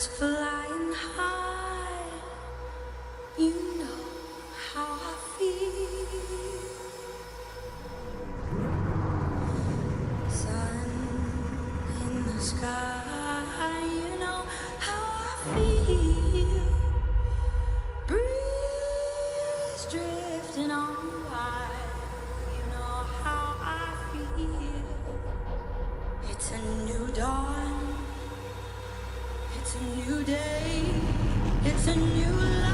birds flying high, you know how I feel. Sun in the sky, you know how I feel. Breeze drifting on by, you know how I feel. It's a new dawn, it's a new day, it's a new life.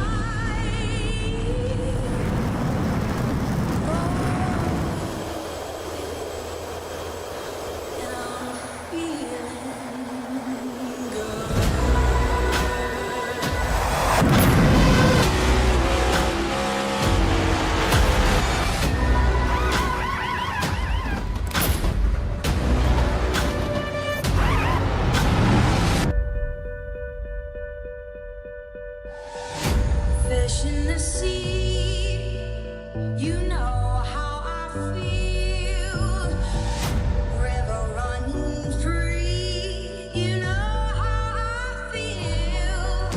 And I'm feeling good. Fish in the sea, you know how I feel. River running free, you know how I feel.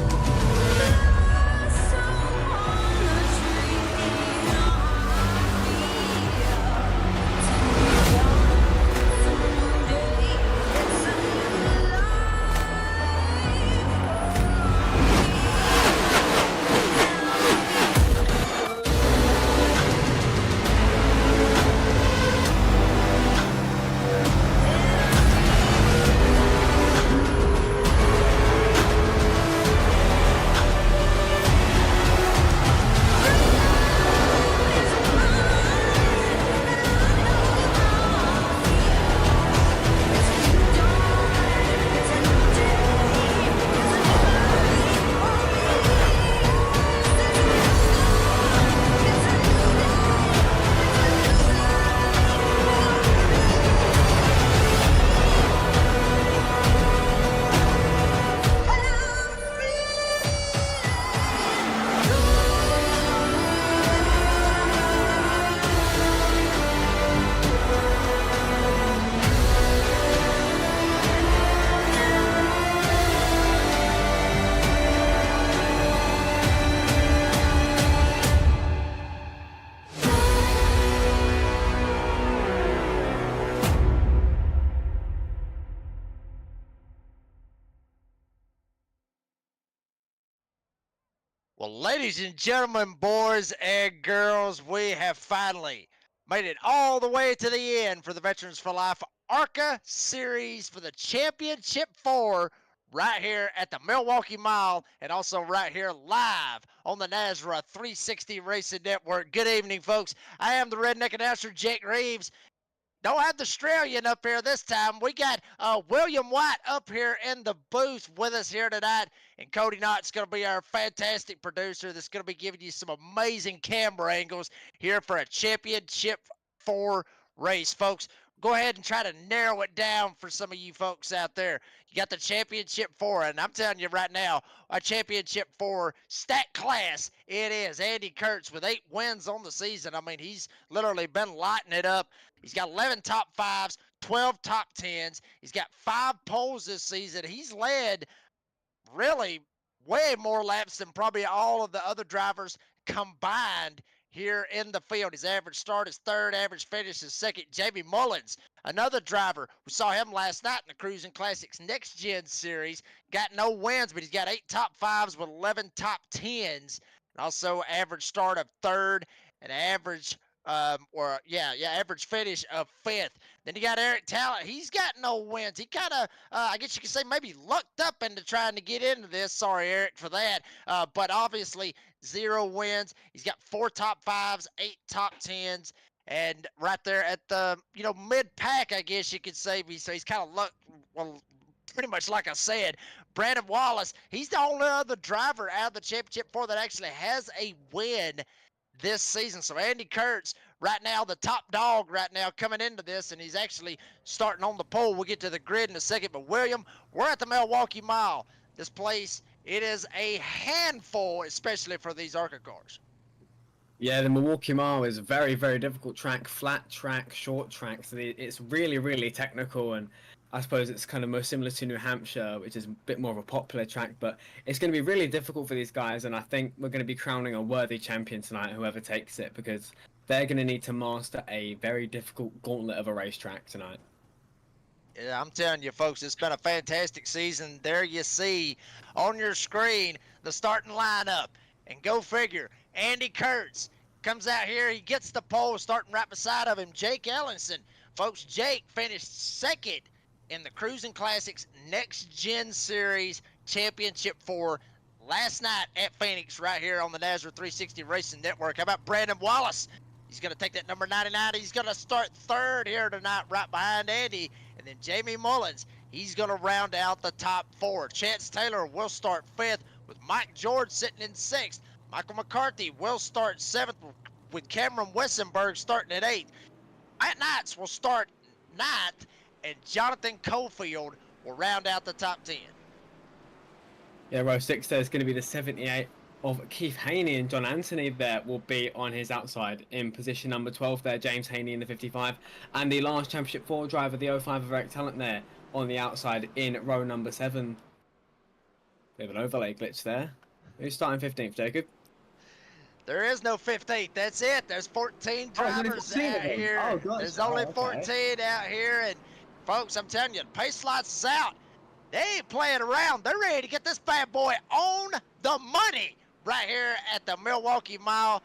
Blossom on the tree, you know how I feel. It's a new dawn, it's a new day, it's a new life. Well, ladies and gentlemen, boys and girls, we have finally made it all the way to the end for the Veterans for Life ARCA series for the Championship 4 right here at the Milwaukee Mile and also right here live on the NASRA 360 Racing Network. Good evening, folks. I am the Redneck Announcer, Jake Reeves. Don't have the Australian up here this time. We got William White up here in the booth with us here tonight. And Cody Knott's going to be our fantastic producer that's going to be giving you some amazing camera angles here for a Championship 4 race, folks. Go ahead and try to narrow it down for some of you folks out there. You got the Championship 4, and I'm telling you right now, a Championship 4 stat class it is. Andy Kurtz with 8 wins on the season. I mean, he's literally been lighting it up. He's got 11 top 5s, 12 top 10s. He's got 5 poles this season. He's led really way more laps than probably all of the other drivers combined here in the field. His average start is third, average finish is second. Jamie Mullins, another driver, we saw him last night in the Cruising Classics Next Gen Series, got no wins, but he's got 8 top 5s with 11 top 10s. And also average start of third and average average finish of 5th. Then you got Eric Talent. He's got no wins. He kind of, I guess you could say, maybe lucked up into trying to get into this. Sorry, Eric, for that. But obviously, 0 wins. He's got 4 top 5s, 8 top 10s, and right there at the, mid-pack, I guess you could say. So he's kind of pretty much like I said. Brandon Wallace, he's the only other driver out of the Championship 4 that actually has a win this season. So Andy Kurtz, right now, the top dog right now coming into this, and he's actually starting on the pole. We'll get to the grid in a second. But, William, we're at the Milwaukee Mile. This place, it is a handful, especially for these ARCA cars. Yeah, the Milwaukee Mile is a very, very difficult track, flat track, short track. So it's really, really technical. And I suppose it's kind of most similar to New Hampshire, which is a bit more of a popular track, but it's going to be really difficult for these guys, and I think we're going to be crowning a worthy champion tonight, whoever takes it, because they're going to need to master a very difficult gauntlet of a racetrack tonight. Yeah, I'm telling you, folks, it's been a fantastic season. There you see on your screen the starting lineup. And go figure, Andy Kurtz comes out here. He gets the pole starting right beside of him, Jake Ellenson. Folks, Jake finished second in the Cruising Classics Next Gen Series Championship 4 last night at Phoenix right here on the NASCAR 360 Racing Network. How about Brandon Wallace? He's going to take that number 99. He's going to start third here tonight right behind Andy. And then Jamie Mullins, he's going to round out the top 4. Chance Taylor will start 5th with Mike George sitting in 6th. Michael McCarthy will start 7th with Cameron Wessenberg starting at 8th. Matt Knights will start 9th. And Jonathan Cofield will round out the top 10. Yeah, row 6 there is going to be the 78 of Keith Haney, and John Anthony there will be on his outside in position number 12 there, James Haney in the 55, and the last Championship 4 driver, the 05 of Eric Talent there on the outside in row number 7. Bit of an overlay glitch there. Who's starting 15th, Jacob? There is no 15th. That's it. There's 14 drivers out here. Oh, gosh. There's only okay. 14 out here, and folks, I'm telling you, the pace lights is out. They ain't playing around. They're ready to get this bad boy on the money right here at the Milwaukee Mile.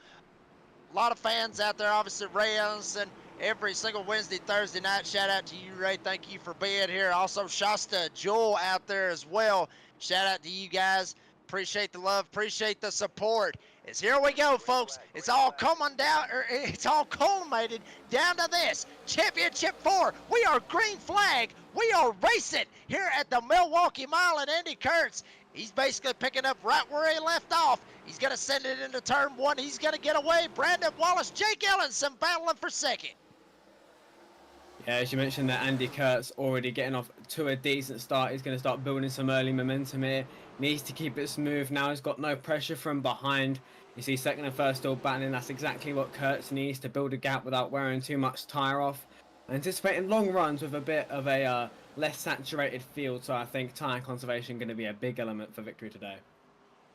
A lot of fans out there, obviously Ray Ellison, every single Wednesday, Thursday night. Shout out to you, Ray. Thank you for being here. Also, Shasta Jewel out there as well. Shout out to you guys. Appreciate the love. Appreciate the support. As here we go, folks. It's all coming down, or it's all culminated down to this. Championship 4. We are green flag. We are racing here at the Milwaukee Mile, and Andy Kurtz, he's basically picking up right where he left off. He's going to send it into turn 1. He's going to get away. Brandon Wallace, Jake Ellenson battling for second. Yeah, as you mentioned that Andy Kurtz already getting off to a decent start. He's going to start building some early momentum here. Needs to keep it smooth now. He's got no pressure from behind. You see second and first still battling. That's exactly what Kurtz needs to build a gap without wearing too much tyre off. Anticipating long runs with a bit of a less saturated field. So I think tyre conservation going to be a big element for victory today.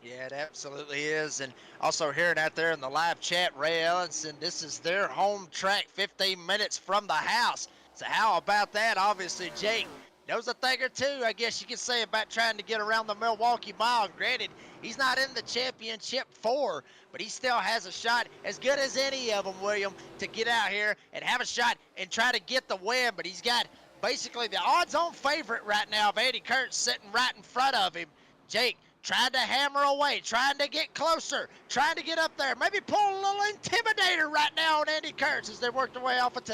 Yeah, it absolutely is. And also hearing out there in the live chat, Ray Ellenson, this is their home track, 15 minutes from the house. So how about that? Obviously, Jake knows a thing or two, I guess you could say, about trying to get around the Milwaukee Mile. Granted, he's not in the Championship 4, but he still has a shot, as good as any of them, William, to get out here and have a shot and try to get the win. But he's got basically the odds-on favorite right now of Andy Kurtz sitting right in front of him. Jake trying to hammer away, trying to get closer, trying to get up there, maybe pull a little intimidator right now on Andy Kurtz as they work their way off a 2.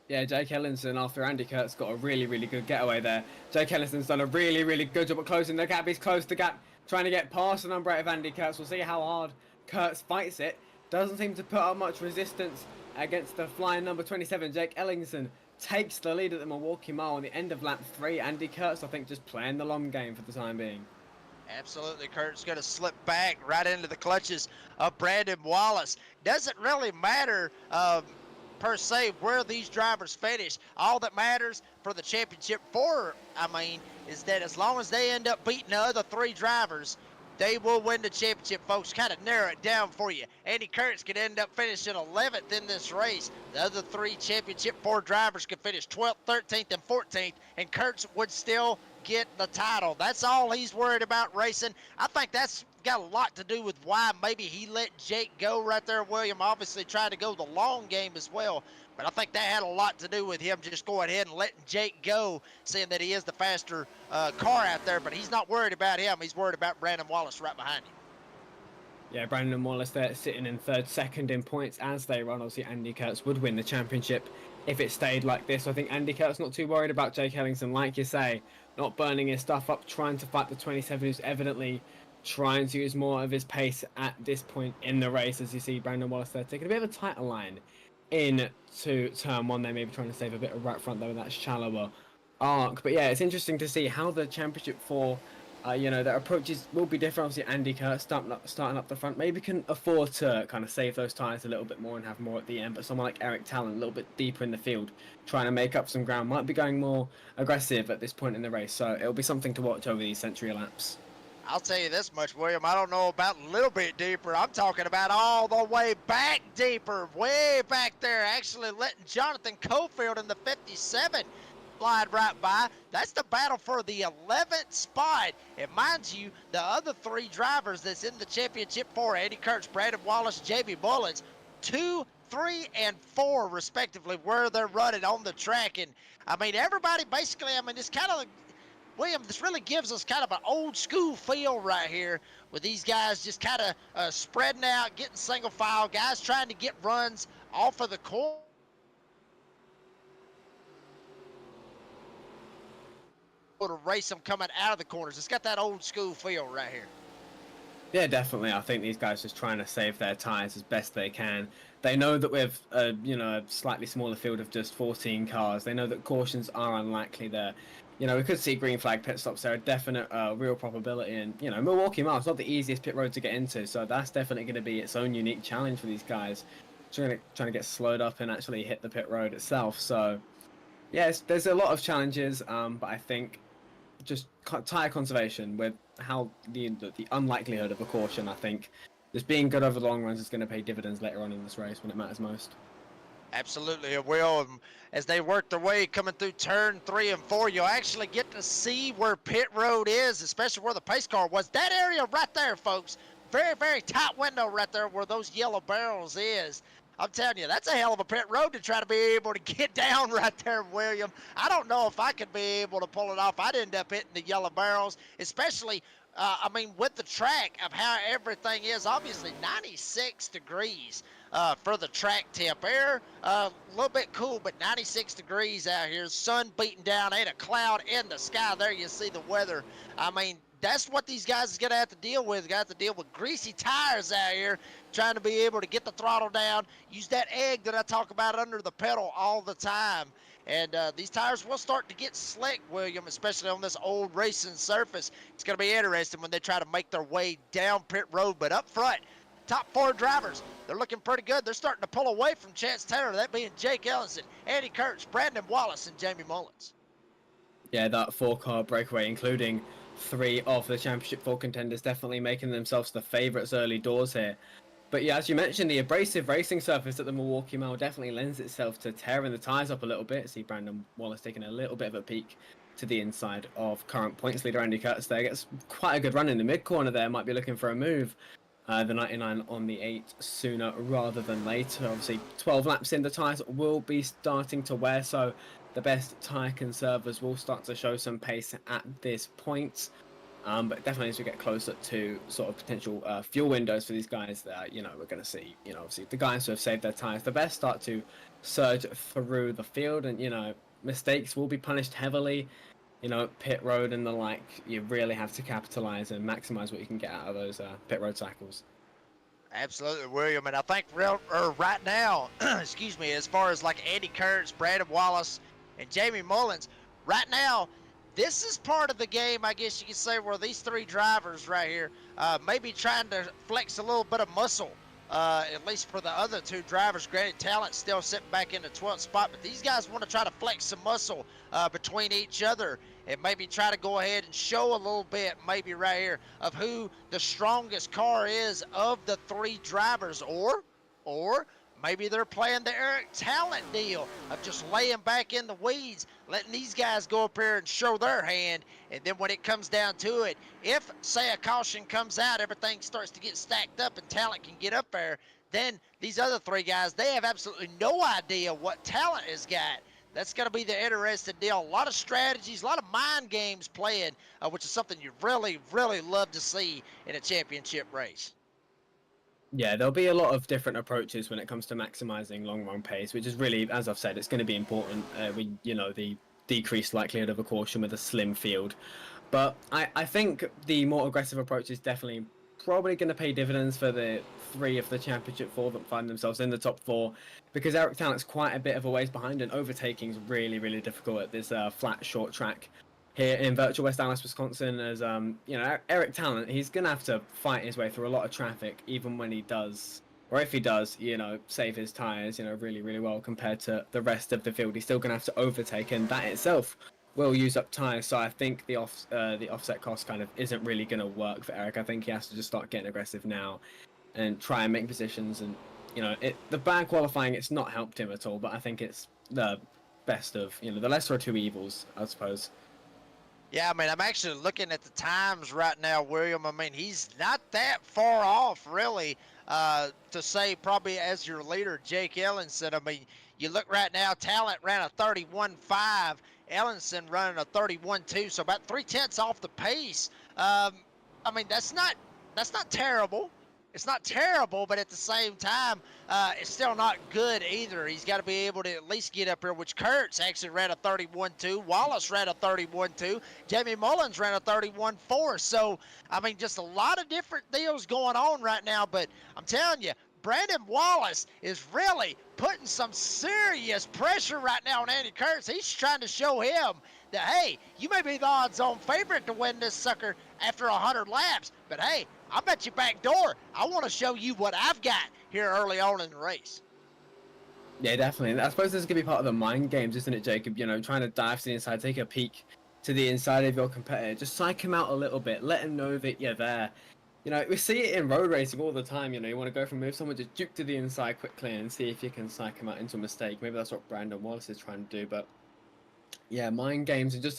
Yeah, Jake Ellenson, after Andy Kurtz got a really, really good getaway there. Jake Ellenson's done a really, really good job at closing the gap. He's closed the gap, trying to get past the number 8 of Andy Kurtz. We'll see how hard Kurtz fights it. Doesn't seem to put up much resistance against the flying number 27. Jake Ellenson takes the lead at the Milwaukee Mile on the end of lap 3. Andy Kurtz, I think, just playing the long game for the time being. Absolutely, Kurt's going to slip back right into the clutches of Brandon Wallace. Doesn't really matter per se where these drivers finish. All that matters for the Championship 4, is that as long as they end up beating the other 3 drivers, they will win the championship, folks. Kind of narrow it down for you. Andy Kurtz could end up finishing 11th in this race. The other 3 Championship 4 drivers could finish 12th, 13th, and 14th, and Kurtz would still get the title. That's all he's worried about racing. I think that's got a lot to do with why maybe he let Jake go right there. William obviously tried to go the long game as well, but I think that had a lot to do with him just going ahead and letting Jake go, saying that he is the faster car out there, but he's not worried about him. He's worried about Brandon Wallace right behind him. Yeah, Brandon Wallace there sitting in third, second in points as they run. Obviously, Andy Kurtz would win the championship if it stayed like this. I think Andy Kurtz not too worried about Jake Ellington, like you say, not burning his stuff up, trying to fight the 27, who's evidently trying to use more of his pace at this point in the race. As you see, Brandon Wallace there taking a bit of a tighter line into turn 1. They may be trying to save a bit of right front there with that shallower arc. But yeah, it's interesting to see how the Championship 4 Their approaches will be different. Obviously, Andy Kurt starting up the front maybe can afford to kind of save those tyres a little bit more and have more at the end. But someone like Eric Talent, a little bit deeper in the field, trying to make up some ground, might be going more aggressive at this point in the race. So it'll be something to watch over these century laps. I'll tell you this much, William. I don't know about a little bit deeper. I'm talking about all the way back deeper, way back there, actually letting Jonathan Cofield in the 57 slide right by. That's the battle for the 11th spot. And mind you, the other three drivers that's in the championship for Eddie Kurtz, Brandon Wallace, Jamie Mullins, 2, 3, and 4 respectively, where they're running on the track. And I mean, everybody basically, I mean, it's kind of William, this really gives us kind of an old school feel right here with these guys just kind of spreading out, getting single file, guys trying to get runs off of the corner to race them coming out of the corners. It's got that old school feel right here. Yeah, definitely. I think these guys just trying to save their tyres as best they can. They know that with a slightly smaller field of just 14 cars, they know that cautions are unlikely there. We could see green flag pit stops there, a definite real probability. And, Milwaukee Mile is not the easiest pit road to get into, so that's definitely going to be its own unique challenge for these guys, trying to get slowed up and actually hit the pit road itself. So, yes, there's a lot of challenges, but I think just tyre conservation with how the unlikelihood of a caution, I think, just being good over the long runs is going to pay dividends later on in this race when it matters most. Absolutely, it will. As they work their way coming through turn 3 and 4, you'll actually get to see where pit road is, especially where the pace car was. That area right there, folks, very, very tight window right there where those yellow barrels is. I'm telling you, that's a hell of a pit road to try to be able to get down right there, William. I don't know if I could be able to pull it off. I'd end up hitting the yellow barrels, especially, with the track of how everything is. Obviously, 96 degrees for the track temp. Air, a little bit cool, but 96 degrees out here. Sun beating down, ain't a cloud in the sky. There you see the weather. I mean, that's what these guys is going to have to deal with. Got to deal with greasy tires out here, trying to be able to get the throttle down, use that egg that I talk about under the pedal all the time. And these tires will start to get slick, William, especially on this old racing surface. It's going to be interesting when they try to make their way down pit road. But up front, top 4 drivers, they're looking pretty good. They're starting to pull away from Chance Taylor, that being Jake Ellison, Andy Kurtz, Brandon Wallace, and Jamie Mullins. Yeah, that 4-car breakaway, including 3 of the Championship 4 contenders, definitely making themselves the favourites early doors here. But yeah, as you mentioned, the abrasive racing surface at the Milwaukee Mile definitely lends itself to tearing the tyres up a little bit. See Brandon Wallace taking a little bit of a peek to the inside of current points leader Andy Kurtz there. Gets quite a good run in the mid-corner there, might be looking for a move. The 99 on the 8 sooner rather than later. Obviously, 12 laps in, the tyres will be starting to wear, so the best tyre conservers will start to show some pace at this point. But definitely as we get closer to sort of potential fuel windows for these guys, we're going to see, obviously the guys who have saved their tyres, the best start to surge through the field, and, mistakes will be punished heavily. Pit road and the like, you really have to capitalize and maximize what you can get out of those pit road cycles. Absolutely, William. And I think right now, excuse me, as far as like Andy Kurtz, Brandon Wallace, and Jamie Mullins, right now, this is part of the game, I guess you could say, where these 3 drivers right here maybe trying to flex a little bit of muscle, at least for the other 2 drivers. Granted, Talent still sitting back in the 12th spot, but these guys want to try to flex some muscle between each other and maybe try to go ahead and show a little bit, maybe right here, of who the strongest car is of the 3 drivers, or maybe they're playing the Eric Talent deal of just laying back in the weeds, letting these guys go up here and show their hand. And then when it comes down to it, if, say, a caution comes out, everything starts to get stacked up and Talent can get up there, then these other 3 guys, they have absolutely no idea what Talent has got. That's going to be the interesting deal. A lot of strategies, a lot of mind games playing, which is something you really, really love to see in a championship race. Yeah, there'll be a lot of different approaches when it comes to maximizing long run pace, which is really, as I've said, it's going to be important. The decreased likelihood of a caution with a slim field. But I think the more aggressive approach is definitely probably going to pay dividends for the 3 of the Championship 4 that find themselves in the top 4, because Eric Talent's quite a bit of a ways behind, and overtaking is really, really difficult at this flat, short track here in virtual West Dallas, Wisconsin, as Eric Talent, he's gonna have to fight his way through a lot of traffic, even when he does, or if he does, save his tires, really, really well compared to the rest of the field. He's still gonna have to overtake, and that itself will use up tires. So I think the offset cost kind of isn't really gonna work for Eric. I think he has to just start getting aggressive now and try and make positions. And the bad qualifying, it's not helped him at all. But I think it's the best of the lesser of two evils, I suppose. Yeah, I mean, I'm actually looking at the times right now, William. I mean, he's not that far off, really, to say probably as your leader, Jake Ellenson. I mean, you look right now, Talent ran a 31.5, Ellenson running a 31.2, so about 3/10 off the pace. I mean, that's not terrible. It's not terrible, but at the same time, it's still not good either. He's got to be able to at least get up here, which Kurtz actually ran a 31.2. Wallace ran a 31.2. Jamie Mullins ran a 31.4. So, I mean, just a lot of different deals going on right now. But I'm telling you, Brandon Wallace is really putting some serious pressure right now on Andy Kurtz. He's trying to show him that, hey, you may be the odds-on favorite to win this sucker after 100 laps, but hey, I bet you back door, I want to show you what I've got here early on in the race. Yeah, definitely. I suppose this is going to be part of the mind games, isn't it, Jacob? Trying to dive to the inside, take a peek to the inside of your competitor. Just psych him out a little bit. Let him know that you're there. We see it in road racing all the time. You want to go for a move, someone just juke to the inside quickly and see if you can psych him out into a mistake. Maybe that's what Brandon Wallace is trying to do, but yeah, mind games are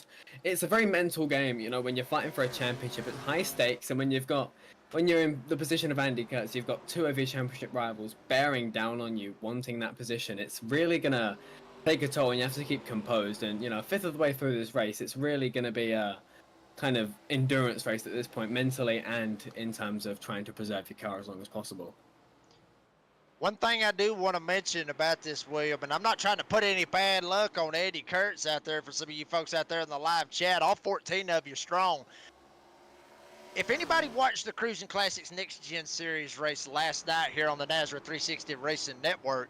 it's a very mental game. When you're fighting for a championship, it's high stakes, and when you're in the position of Andy Kurtz, you've got two of your championship rivals bearing down on you, wanting that position. It's really gonna take a toll, and you have to keep composed. And a fifth of the way through this race, it's really gonna be a kind of endurance race at this point, mentally and in terms of trying to preserve your car as long as possible. One thing I do want to mention about this, William, and I'm not trying to put any bad luck on Andy Kurtz out there for some of you folks out there in the live chat, all 14 of you strong. If anybody watched the Cruising Classics Next Gen Series race last night here on the Nazareth 360 Racing Network,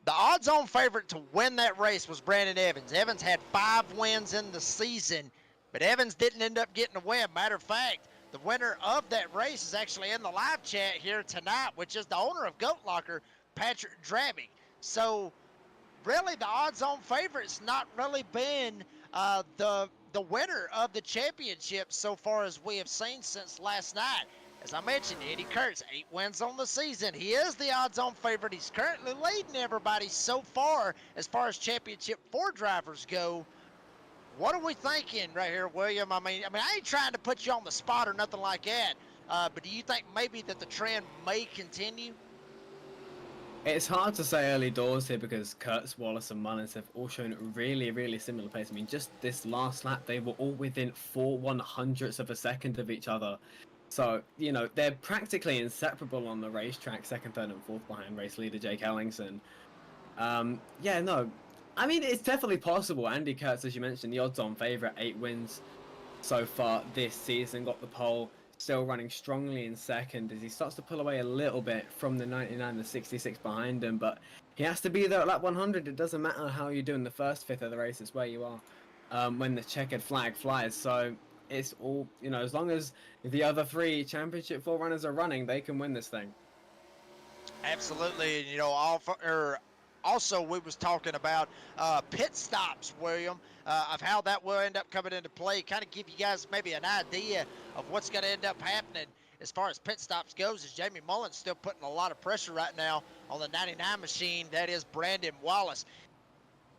the odds-on favorite to win that race was Brandon Evans. Evans had 5 wins in the season, but Evans didn't end up getting a win. Matter of fact, the winner of that race is actually in the live chat here tonight, which is the owner of Goat Locker, Patrick Drabby. So, really, the odds-on favorite's not really been the winner of the championship so far as we have seen since last night. As I mentioned, Andy Kurtz, 8 wins on the season. He is the odds-on favorite. He's currently leading everybody so far as championship 4 drivers go. What are we thinking right here, William? I mean, I ain't trying to put you on the spot or nothing like that, but do you think maybe that the trend may continue? It's hard to say early doors here because Kurtz, Wallace, and Mullins have all shown really, really similar pace. I mean, just this last lap, they were all within 4/100ths of a second of each other. So, they're practically inseparable on the racetrack, second, third, and fourth behind race leader Jake Ellingson. I mean, it's definitely possible. Andy Kurtz, as you mentioned, the odds-on favourite, 8 wins so far this season, got the pole, still running strongly in second as he starts to pull away a little bit from the 99, the 66 behind him, but he has to be there at lap 100. It doesn't matter how you do in the first fifth of the race, it's where you are when the checkered flag flies. So it's all, as long as the other 3 championship 4 runners are running, they can win this thing. Absolutely. Also, we was talking about pit stops, William, of how that will end up coming into play. Kind of give you guys maybe an idea of what's going to end up happening as far as pit stops goes. As Jamie Mullins still putting a lot of pressure right now on the 99 machine, that is Brandon Wallace.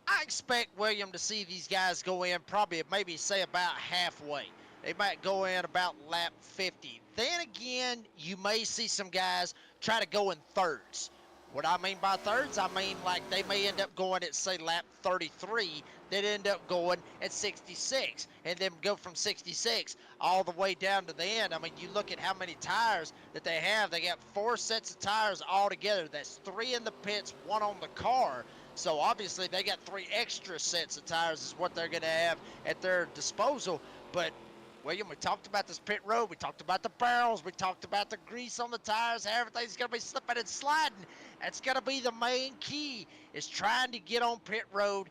I expect, William, to see these guys go in probably maybe say about halfway. They might go in about lap 50. Then again, you may see some guys try to go in thirds. What I mean by thirds, I mean like they may end up going at, say, lap 33, then end up going at 66, and then go from 66 all the way down to the end. I mean, you look at how many tires that they have. They got 4 sets of tires all together. That's 3 in the pits, 1 on the car. So obviously they got 3 extra sets of tires is what they're going to have at their disposal. But William, we talked about this pit road. We talked about the barrels. We talked about the grease on the tires. How everything's going to be slipping and sliding. That's going to be the main key, is trying to get on pit road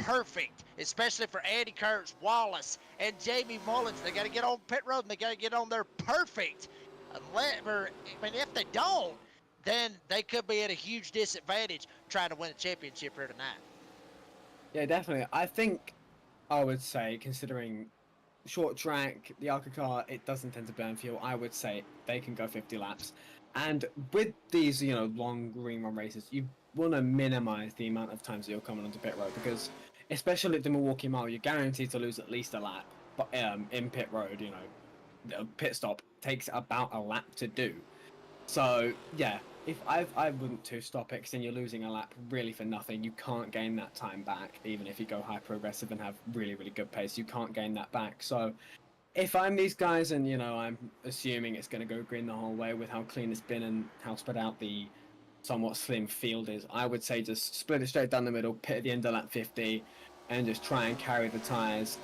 perfect, especially for Andy Kurtz, Wallace, and Jamie Mullins. They got to get on pit road and they got to get on there perfect. If they don't, then they could be at a huge disadvantage trying to win a championship here tonight. Yeah, definitely. I think I would say, considering short track, the ARCA car, it doesn't tend to burn fuel. I would say they can go 50 laps. And with these, long green run races, you want to minimize the amount of times that you're coming onto pit road because, especially at the Milwaukee Mile, you're guaranteed to lose at least a lap. But in pit road, the pit stop takes about a lap to do. So yeah, if I wouldn't stop it, because then you're losing a lap really for nothing. You can't gain that time back, even if you go high progressive and have really, really good pace. You can't gain that back. So if I'm these guys and, I'm assuming it's going to go green the whole way with how clean it's been and how spread out the somewhat slim field is, I would say just split it straight down the middle, pit at the end of lap 50, and just try and carry the tyres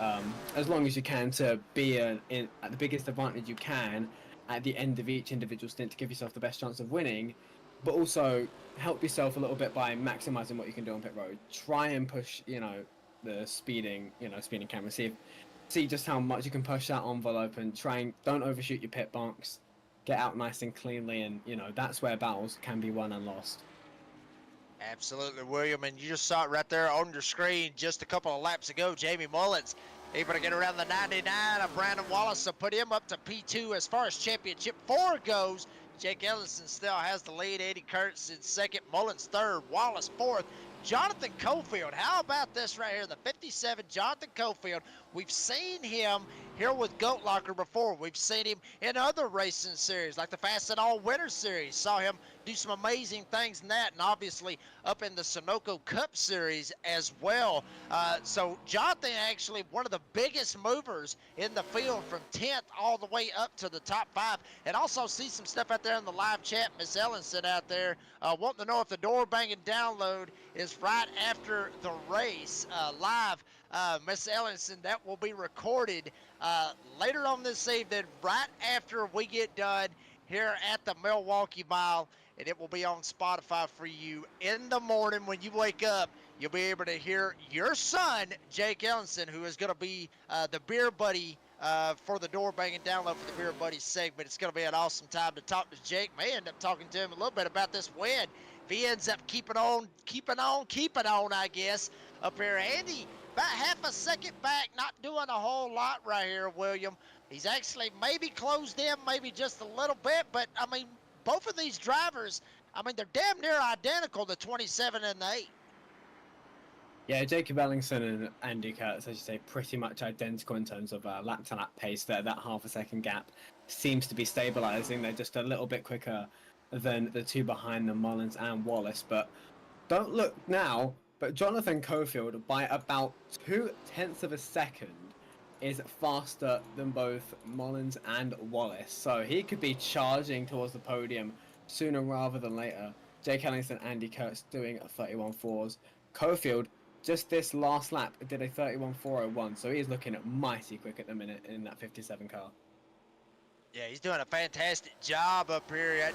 as long as you can to be at the biggest advantage you can at the end of each individual stint to give yourself the best chance of winning, but also help yourself a little bit by maximizing what you can do on pit road. Try and push, the speeding camera. See just how much you can push that envelope and don't overshoot your pit box. Get out nice and cleanly, and that's where battles can be won and lost. Absolutely, William, and you just saw it right there on your screen just a couple of laps ago. Jamie Mullins able to get around the 99 of Brandon Wallace to put him up to P2 as far as Championship 4 goes. Jake Ellison still has the lead. Eddie Kurtz in second, Mullins third, Wallace fourth. Jonathan Cofield, how about this right here? The 57, Jonathan Cofield. We've seen him here with Goat Locker before. We've seen him in other racing series, like the Fast and All Winter Series. Saw him do some amazing things in that, and obviously up in the Sunoco Cup Series as well. So Jonathan actually one of the biggest movers in the field from 10th all the way up to the top 5. And also see some stuff out there in the live chat. Miss Ellenson out there wanting to know if the door banging download is right after the race live. Miss Ellenson, that will be recorded later on this evening, right after we get done here at the Milwaukee Mile, and it will be on Spotify for you in the morning when you wake up. You'll be able to hear your son, Jake Ellenson, who is going to be the beer buddy for the door banging download for the beer buddy segment. It's going to be an awesome time to talk to Jake. May end up talking to him a little bit about this win. If he ends up keeping on, I guess, up here. Andy, about half a second back, not doing a whole lot right here, William. He's actually maybe closed in, maybe just a little bit, but, both of these drivers, they're damn near identical, the 27 and the 8. Yeah, Jacob Ellingson and Andy Kurtz, as you say, pretty much identical in terms of lap-to-lap pace. That half a second gap seems to be stabilizing. They're just a little bit quicker than the two behind them, Mullins and Wallace. But don't look now, but Jonathan Cofield, by about 0.2 of a second, is faster than both Mullins and Wallace. So he could be charging towards the podium sooner rather than later. Jake Ellingson, Andy Kurtz doing 31.4s. Cofield, just this last lap, did a 31.401, so he's looking at mighty quick at the minute in that 57 car. Yeah, he's doing a fantastic job up here.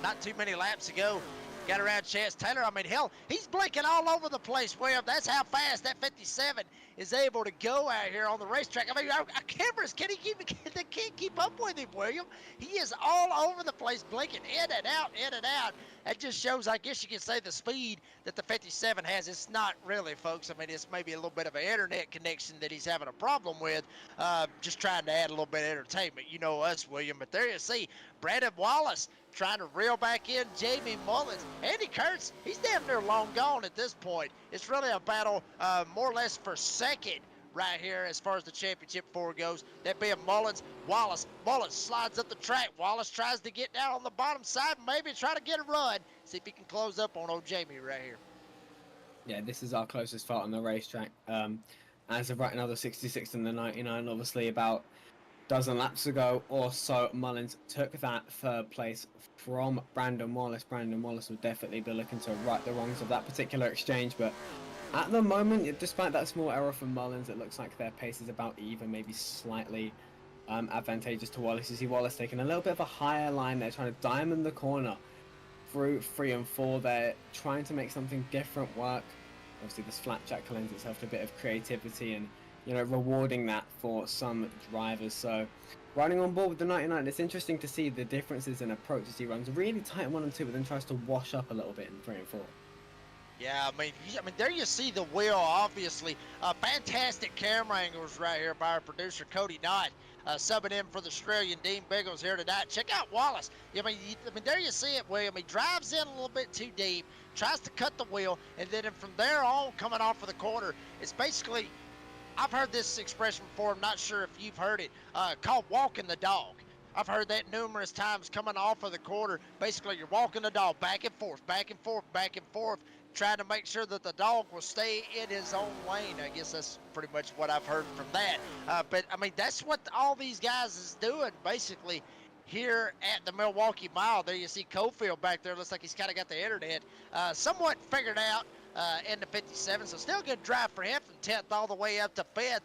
Not too many laps ago. Got around Chance Taylor. Hell, he's blinking all over the place, William. That's how fast that 57 is able to go out here on the racetrack. Our cameras they can't keep up with him, William. He is all over the place, blinking in and out, in and out. That just shows, I guess you can say, the speed that the 57 has. It's not really, folks. It's maybe a little bit of an internet connection that he's having a problem with. Just trying to add a little bit of entertainment. You know us, William. But there you see, Brandon Wallace trying to reel back in Jamie Mullins. Andy Kurtz, he's damn near long gone at this point. It's really a battle more or less for second right here as far as the championship 4 goes. That being Mullins, Wallace. Mullins slides up the track. Wallace tries to get down on the bottom side, maybe try to get a run. See if he can close up on old Jamie right here. Yeah, this is our closest fight on the racetrack. As of right now, the 66 and the 99, obviously about dozen laps ago or so, Mullins took that third place from Brandon Wallace. Brandon Wallace will definitely be looking to right the wrongs of that particular exchange, but at the moment, despite that small error from Mullins, it looks like their pace is about even, maybe slightly advantageous to Wallace. You see Wallace taking a little bit of a higher line there, trying to diamond the corner through 3 and 4 there, trying to make something different work. Obviously, this flat track lends itself to a bit of creativity and, you know, rewarding that for some drivers. So, riding on board with the 99, it's interesting to see the differences in approach as he runs really tight in 1 and 2, but then tries to wash up a little bit in 3 and 4. Yeah, I mean, there you see the wheel, obviously. Fantastic camera angles right here by our producer, Cody Knott, subbing in for the Australian Dean Biggles here tonight. Check out Wallace. I mean, there you see it, William. He drives in a little bit too deep, tries to cut the wheel, and then from there on, coming off of the corner, it's basically, I've heard this expression before. I'm not sure if you've heard it, called walking the dog. I've heard that numerous times coming off of the quarter. Basically, you're walking the dog back and forth, back and forth, back and forth, trying to make sure that the dog will stay in his own lane. I guess that's pretty much what I've heard from that. But, I mean, that's what all these guys is doing, basically, here at the Milwaukee Mile. There you see Cofield back there. Looks like he's kind of got the internet somewhat figured out in the 57. So still a good drive for him from 10th all the way up to 5th.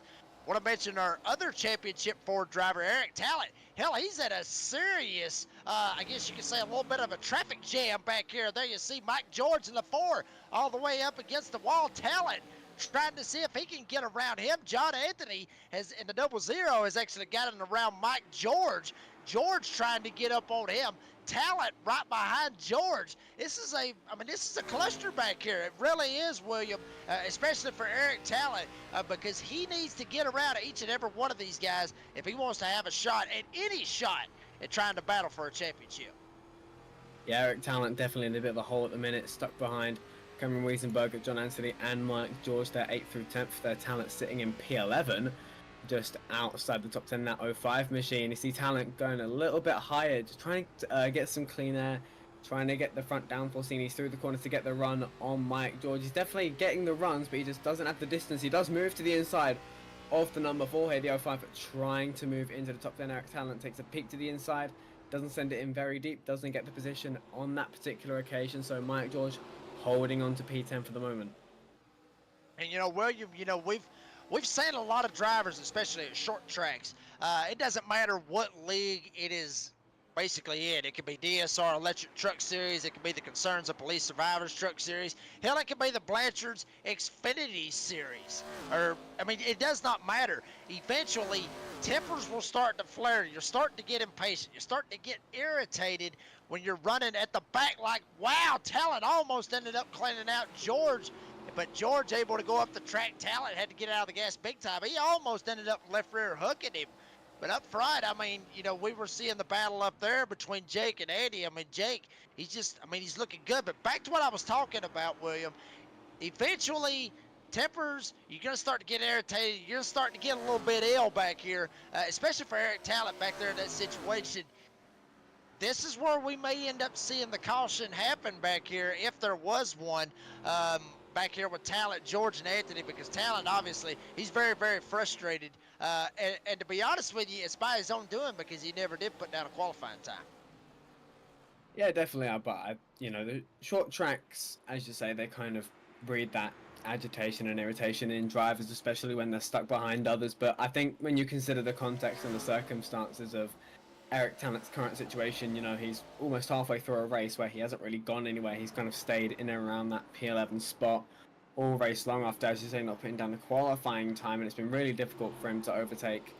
Want to mention our other championship Ford driver, Eric Talent. Hell, he's at a serious, I guess you could say, a little bit of a traffic jam back here. There you see Mike George in the 4, all the way up against the wall. Talent trying to see if he can get around him. John Anthony has, in the 00, has actually gotten around Mike George. George trying to get up on him. Talent right behind George. This is a cluster back here. It really is, William, especially for Eric Talent, because he needs to get around each and every one of these guys if he wants to have a shot at any shot at trying to battle for a championship. Yeah, Eric Talent definitely in a bit of a hole at the minute, stuck behind Cameron Wiesenberger, John Anthony, and Mike George. They're 8th through 10th. Their Talent sitting in P11. Just outside the top 10, that 05 machine. You see Talent going a little bit higher, just trying to get some clean air, trying to get the front downforce in. He's through the corner to get the run on Mike George. He's definitely getting the runs, but he just doesn't have the distance. He does move to the inside of the number 4 here, the 05, but trying to move into the top 10. Eric Talent takes a peek to the inside, doesn't send it in very deep, doesn't get the position on that particular occasion. So Mike George holding on to P10 for the moment. And, William, we've seen a lot of drivers, especially at short tracks. It doesn't matter what league it is basically in. It could be DSR Electric Truck Series. It could be the Concerns of Police Survivors Truck Series. Hell, it could be the Blanchard's Xfinity Series. It does not matter. Eventually, tempers will start to flare. You're starting to get impatient. You're starting to get irritated when you're running at the back like, wow, Talent almost ended up cleaning out George. But George able to go up the track. Talent had to get out of the gas big time. He almost ended up left rear hooking him. But up front, we were seeing the battle up there between Jake and Andy. Jake, he's looking good. But back to what I was talking about, William. Eventually, tempers, you're going to start to get irritated. You're going to start to get a little bit ill back here, especially for Eric Talent back there in that situation. This is where we may end up seeing the caution happen back here, if there was one. Back here with Talent, George, and Anthony, because Talent, obviously, he's very, very frustrated. And to be honest with you, it's by his own doing because he never did put down a qualifying time. Yeah, definitely. But, the short tracks, as you say, they kind of breed that agitation and irritation in drivers, especially when they're stuck behind others. But I think when you consider the context and the circumstances of Eric Talent's current situation, he's almost halfway through a race where he hasn't really gone anywhere. He's kind of stayed in and around that P11 spot all race long after, as you say, not putting down the qualifying time, and it's been really difficult for him to overtake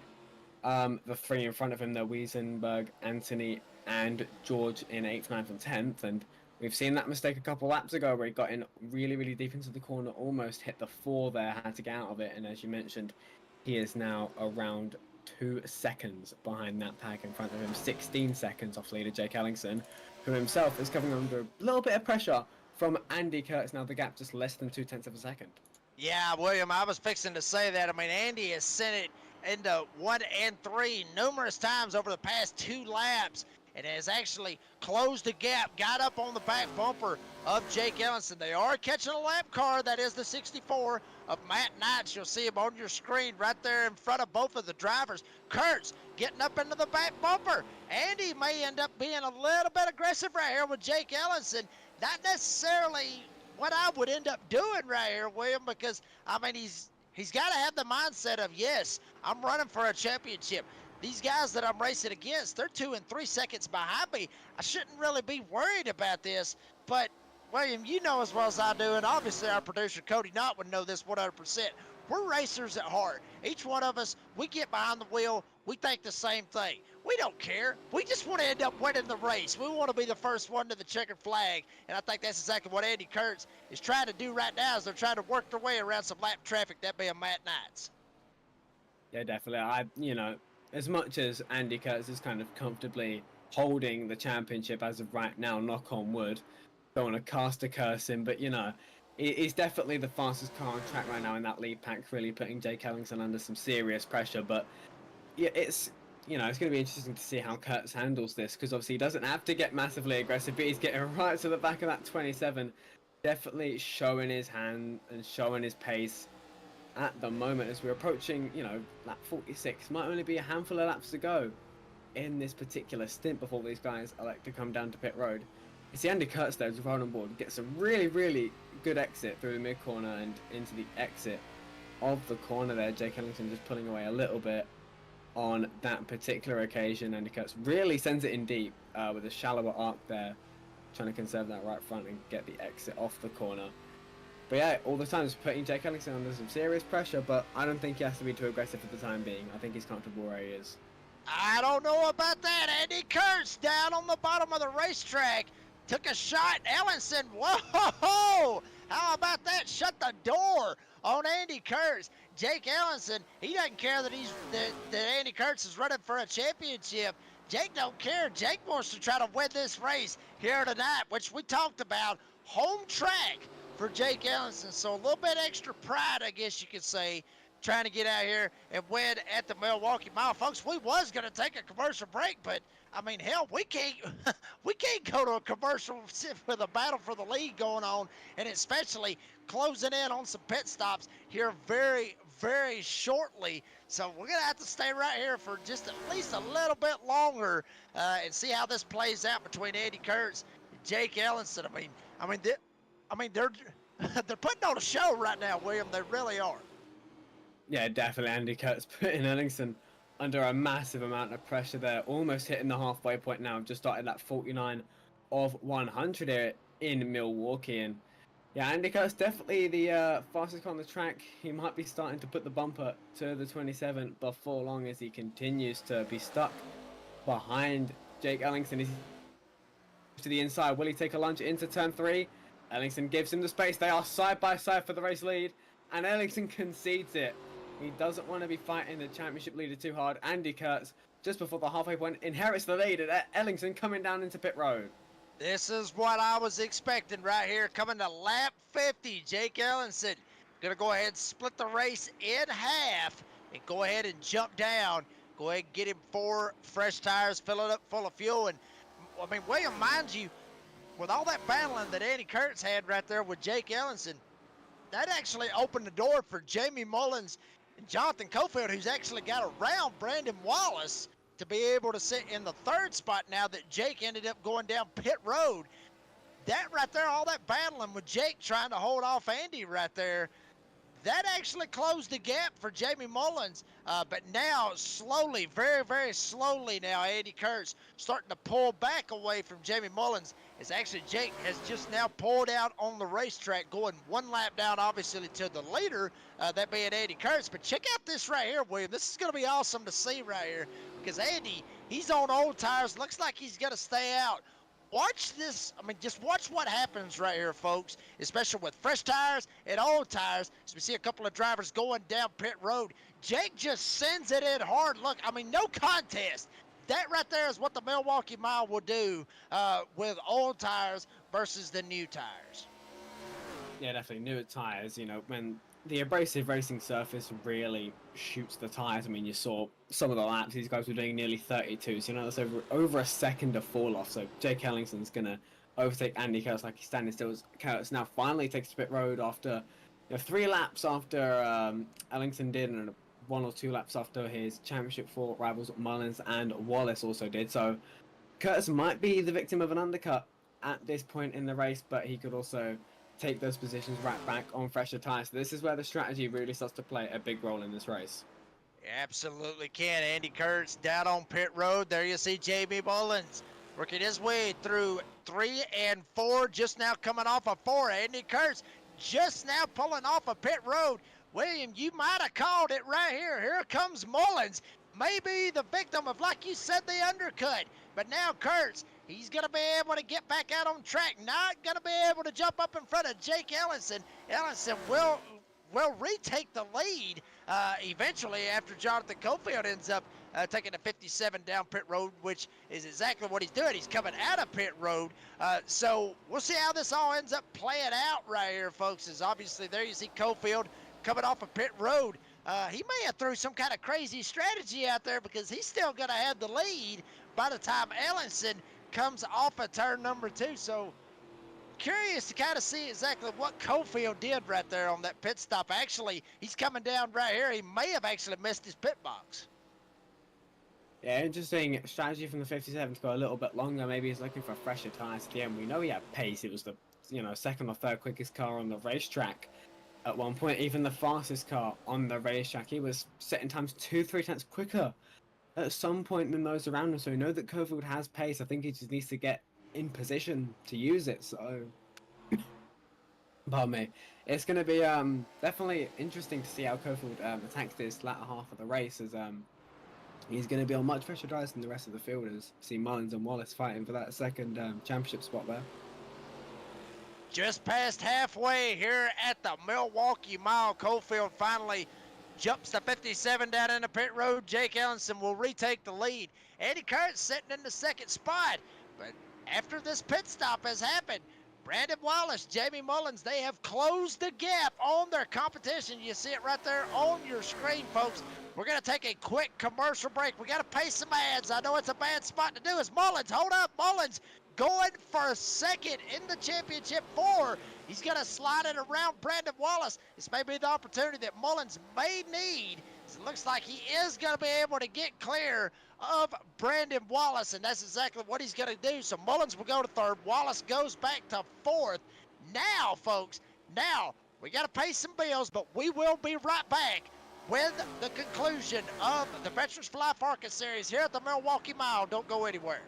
the 3 in front of him, the Wiesenberg, Anthony, and George in 8th, 9th, and 10th. And we've seen that mistake a couple laps ago where he got in really, really deep into the corner, almost hit the 4 there, had to get out of it. And as you mentioned, he is now around 2 seconds behind that pack in front of him, 16 seconds off leader Jake Ellingson, who himself is coming under a little bit of pressure from Andy Kurtz. Now the gap just less than 0.2 of a second. Yeah, William, I was fixing to say that. Andy has sent it into 1 and 3 numerous times over the past 2 laps, and has actually closed the gap, got up on the back bumper of Jake Ellingson. They are catching a lap car. That is the 64 of Matt Knights. You'll see him on your screen right there in front of both of the drivers. Kurtz getting up into the back bumper. Andy may end up being a little bit aggressive right here with Jake Ellingson. Not necessarily what I would end up doing right here, William, because, he's got to have the mindset of, yes, I'm running for a championship. These guys that I'm racing against, they're 2 and 3 seconds behind me. I shouldn't really be worried about this, but William, you know as well as I do, and obviously our producer Cody Knott would know this 100%. We're racers at heart. Each one of us, we get behind the wheel, we think the same thing. We don't care. We just want to end up winning the race. We want to be the first one to the checkered flag, and I think that's exactly what Andy Kurtz is trying to do right now as they're trying to work their way around some lap traffic, that being Matt Knights. Yeah, definitely. As much as Andy Kurtz is kind of comfortably holding the championship as of right now, knock on wood, don't want to cast a curse in, but he's definitely the fastest car on track right now in that lead pack, really putting Jake Ellingson under some serious pressure. But yeah, it's going to be interesting to see how Kurtz handles this, because obviously he doesn't have to get massively aggressive, but he's getting right to the back of that 27, definitely showing his hand and showing his pace. At the moment, as we're approaching, lap 46, might only be a handful of laps to go in this particular stint before these guys elect to come down to pit road. You see Andy Kurtz there as right on board, gets a really, really good exit through the mid corner and into the exit of the corner there. Jake Ellingson just pulling away a little bit on that particular occasion. Andy Kurtz really sends it in deep with a shallower arc there, trying to conserve that right front and get the exit off the corner. But yeah, all the time it's putting Jake Ellingson under some serious pressure, but I don't think he has to be too aggressive for the time being. I think he's comfortable where he is. I don't know about that. Andy Kurtz down on the bottom of the racetrack. Took a shot. Ellingson, whoa! How about that? Shut the door on Andy Kurtz. Jake Ellingson, he doesn't care that that Andy Kurtz is running for a championship. Jake don't care. Jake wants to try to win this race here tonight, which we talked about. Home track for Jake Ellingson. So a little bit extra pride, I guess you could say, trying to get out here and win at the Milwaukee Mile. Folks, we was going to take a commercial break, but I mean, hell, we can't go to a commercial with a battle for the lead going on, and especially closing in on some pit stops here very, very shortly. So we're going to have to stay right here for just at least a little bit longer and see how this plays out between Andy Kurtz and Jake Ellingson. They're putting on a show right now, William. They really are. Yeah, definitely. Andy Kurtz putting Ellingson under a massive amount of pressure there, almost hitting the halfway point now. Just started that 49 of 100 here in Milwaukee. And yeah, Andy Kurtz definitely the fastest car on the track. He might be starting to put the bumper to the 27 before long, as he continues to be stuck behind Jake Ellingson. He's to the inside. Will he take a lunge into turn 3? Ellingson gives him the space. They are side by side for the race lead, and Ellingson concedes it. He doesn't want to be fighting the championship leader too hard. Andy Kurtz, just before the halfway point, inherits the lead, and Ellingson coming down into pit road. This is what I was expecting right here. Coming to lap 50, Jake Ellingson going to go ahead and split the race in half and go ahead and jump down. Go ahead and get him 4 fresh tires, fill it up full of fuel. And I mean, William, mind you, with all that battling that Andy Kurtz had right there with Jake Ellingson, that actually opened the door for Jamie Mullins and Jonathan Cofield, who's actually got around Brandon Wallace to be able to sit in the 3rd spot now that Jake ended up going down pit road. That right there, all that battling with Jake trying to hold off Andy right there, that actually closed the gap for Jamie Mullins. But now, slowly, very, very slowly now, Andy Kurtz starting to pull back away from Jamie Mullins. It's actually Jake has just now pulled out on the racetrack, going 1 lap down, obviously, to the leader, that being Andy Kurtz. But check out this right here, William. This is going to be awesome to see right here, because Andy, he's on old tires. Looks like he's going to stay out. Watch this. I mean, just watch what happens right here, folks, especially with fresh tires and old tires. So we see a couple of drivers going down pit road. Jake just sends it in hard. Look, I mean, no contest. That right there is what the Milwaukee Mile will do with old tires versus the new tires. Yeah, definitely. Newer tires, when the abrasive racing surface really shoots the tires. I mean, you saw some of the laps. These guys were doing nearly 32, so that's over a second of fall off. So Jake Ellingson's going to overtake Andy Kurtz like he's standing still. Kurtz now finally takes to pit road after 3 laps after Ellingson did, and 1 or 2 laps after his championship 4 rivals Mullins and Wallace also did. So Kurtz might be the victim of an undercut at this point in the race, but he could also take those positions right back on fresher tires. So this is where the strategy really starts to play a big role in this race. Absolutely can. Andy Kurtz down on pit road. There you see Jamie Mullins working his way through 3 and 4, just now coming off of 4. Andy Kurtz just now pulling off a pit road. William, you might have called it right here. Here comes Mullins. Maybe the victim of, like you said, the undercut. But now Kurtz, he's going to be able to get back out on track. Not going to be able to jump up in front of Jake Ellenson. Ellenson will retake the lead eventually after Jonathan Cofield ends up taking the 57 down pit road, which is exactly what he's doing. He's coming out of pit road. So we'll see how this all ends up playing out right here, folks. Is obviously there you see Cofield coming off of pit road. He may have threw some kind of crazy strategy out there because he's still going to have the lead by the time Ellenson comes off of turn number 2. So curious to kind of see exactly what Cofield did right there on that pit stop. Actually, he's coming down right here. He may have actually missed his pit box. Yeah, interesting strategy from the 57 to go a little bit longer. Maybe he's looking for fresher tires at the end. We know he had pace. It was the second or third quickest car on the racetrack. At one point, even the fastest car on the racetrack, he was setting times 2-3 tenths quicker at some point than those around him. So we know that Cofield has pace. I think he just needs to get in position to use it. So, pardon me. It's going to be definitely interesting to see how Cofield attacks this latter half of the race, as he's going to be on much fresher tires than the rest of the fielders. See Mullins and Wallace fighting for that second championship spot there. Just past halfway here at the Milwaukee Mile. Cofield finally jumps the 57 down in the pit road. Jake Ellenson will retake the lead. Eddie Kurtz sitting in the second spot. But after this pit stop has happened, Brandon Wallace, Jamie Mullins, they have closed the gap on their competition. You see it right there on your screen, folks. We're going to take a quick commercial break. We got to pay some ads. I know it's a bad spot to do. It's Mullins. Hold up. Mullins going for a second in the championship 4. He's going to slide it around Brandon Wallace. This may be the opportunity that Mullins may need. It looks like he is going to be able to get clear of Brandon Wallace, and that's exactly what he's going to do. So Mullins will go to 3rd. Wallace goes back to 4th. Now, folks, we got to pay some bills, but we will be right back with the conclusion of the Veterans for Life ARCA series here at the Milwaukee Mile. Don't go anywhere.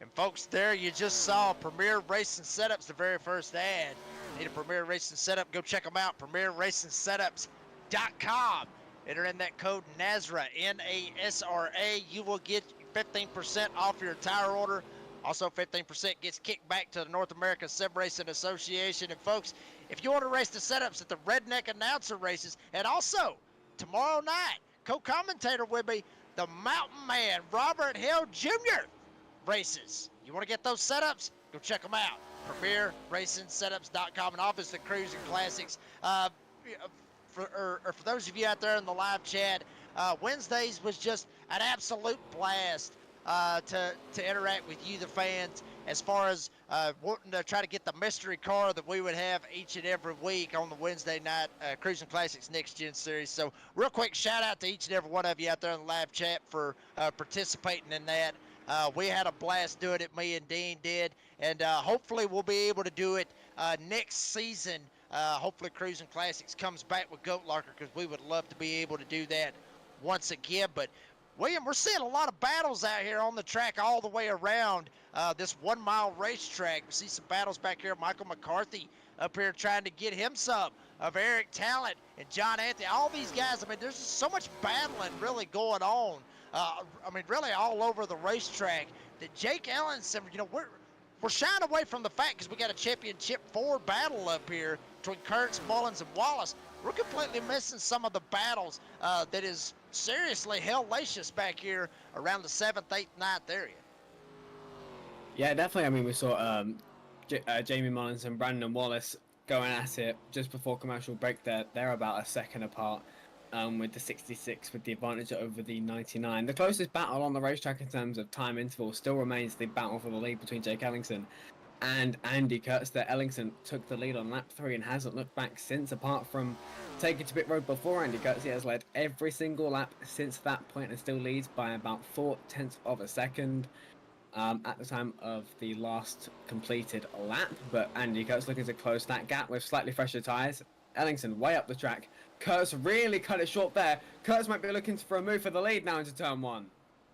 And folks, there you just saw Premier Racing Setups, the very first ad. Need a Premier Racing Setup? Go check them out, PremierRacingSetups.com. Enter in that code NASRA, N-A-S-R-A. You will get 15% off your entire order. Also, 15% gets kicked back to the North American Sim Racing Association. And folks, if you want to race the setups at the Redneck Announcer races, and also tomorrow night, co-commentator with me, the Mountain Man, Robert Hill Jr. races. You want to get those setups? Go check them out. PremierRacingSetups.com, and obviously Cruising Classics. For those of you out there in the live chat, Wednesdays was just an absolute blast to interact with you, the fans, as far as wanting to try to get the mystery car that we would have each and every week on the Wednesday night Cruising Classics Next Gen Series. So real quick shout out to each and every one of you out there in the live chat for participating in that. We had a blast doing it, me and Dean did, and hopefully we'll be able to do it next season Hopefully Cruising Classics comes back with Goat Locker because we would love to be able to do that once again. But William, we're seeing a lot of battles out here on the track all the way around this 1 mile racetrack. We see some battles back here. Michael McCarthy up here trying to get him some of Eric Talent and John Anthony. All these guys, I mean, there's just so much battling really going on. I mean, really all over the racetrack that Jake Ellenson, you know, we're shying away from the fact because we got a championship 4 battle up here between Kurtz, Mullins, and Wallace. We're completely missing some of the battles that is seriously hellacious back here around the 7th, 8th, 9th area. Yeah, definitely. I mean, we saw Jamie Mullins and Brandon Wallace going at it just before commercial break. They're about a second apart with the 66 with the advantage over the 99. The closest battle on the racetrack in terms of time interval still remains the battle for the lead between Jake Ellingson and Andy Kurtz. That Ellingson took the lead on lap 3 and hasn't looked back since, apart from taking to pit road before Andy Kurtz. He has led every single lap since that point and still leads by about 0.4 of a second at the time of the last completed lap. But Andy Kurtz looking to close that gap with slightly fresher tyres. Ellingson way up the track. Kurtz really cut it short there. Kurtz might be looking for a move for the lead now into turn 1.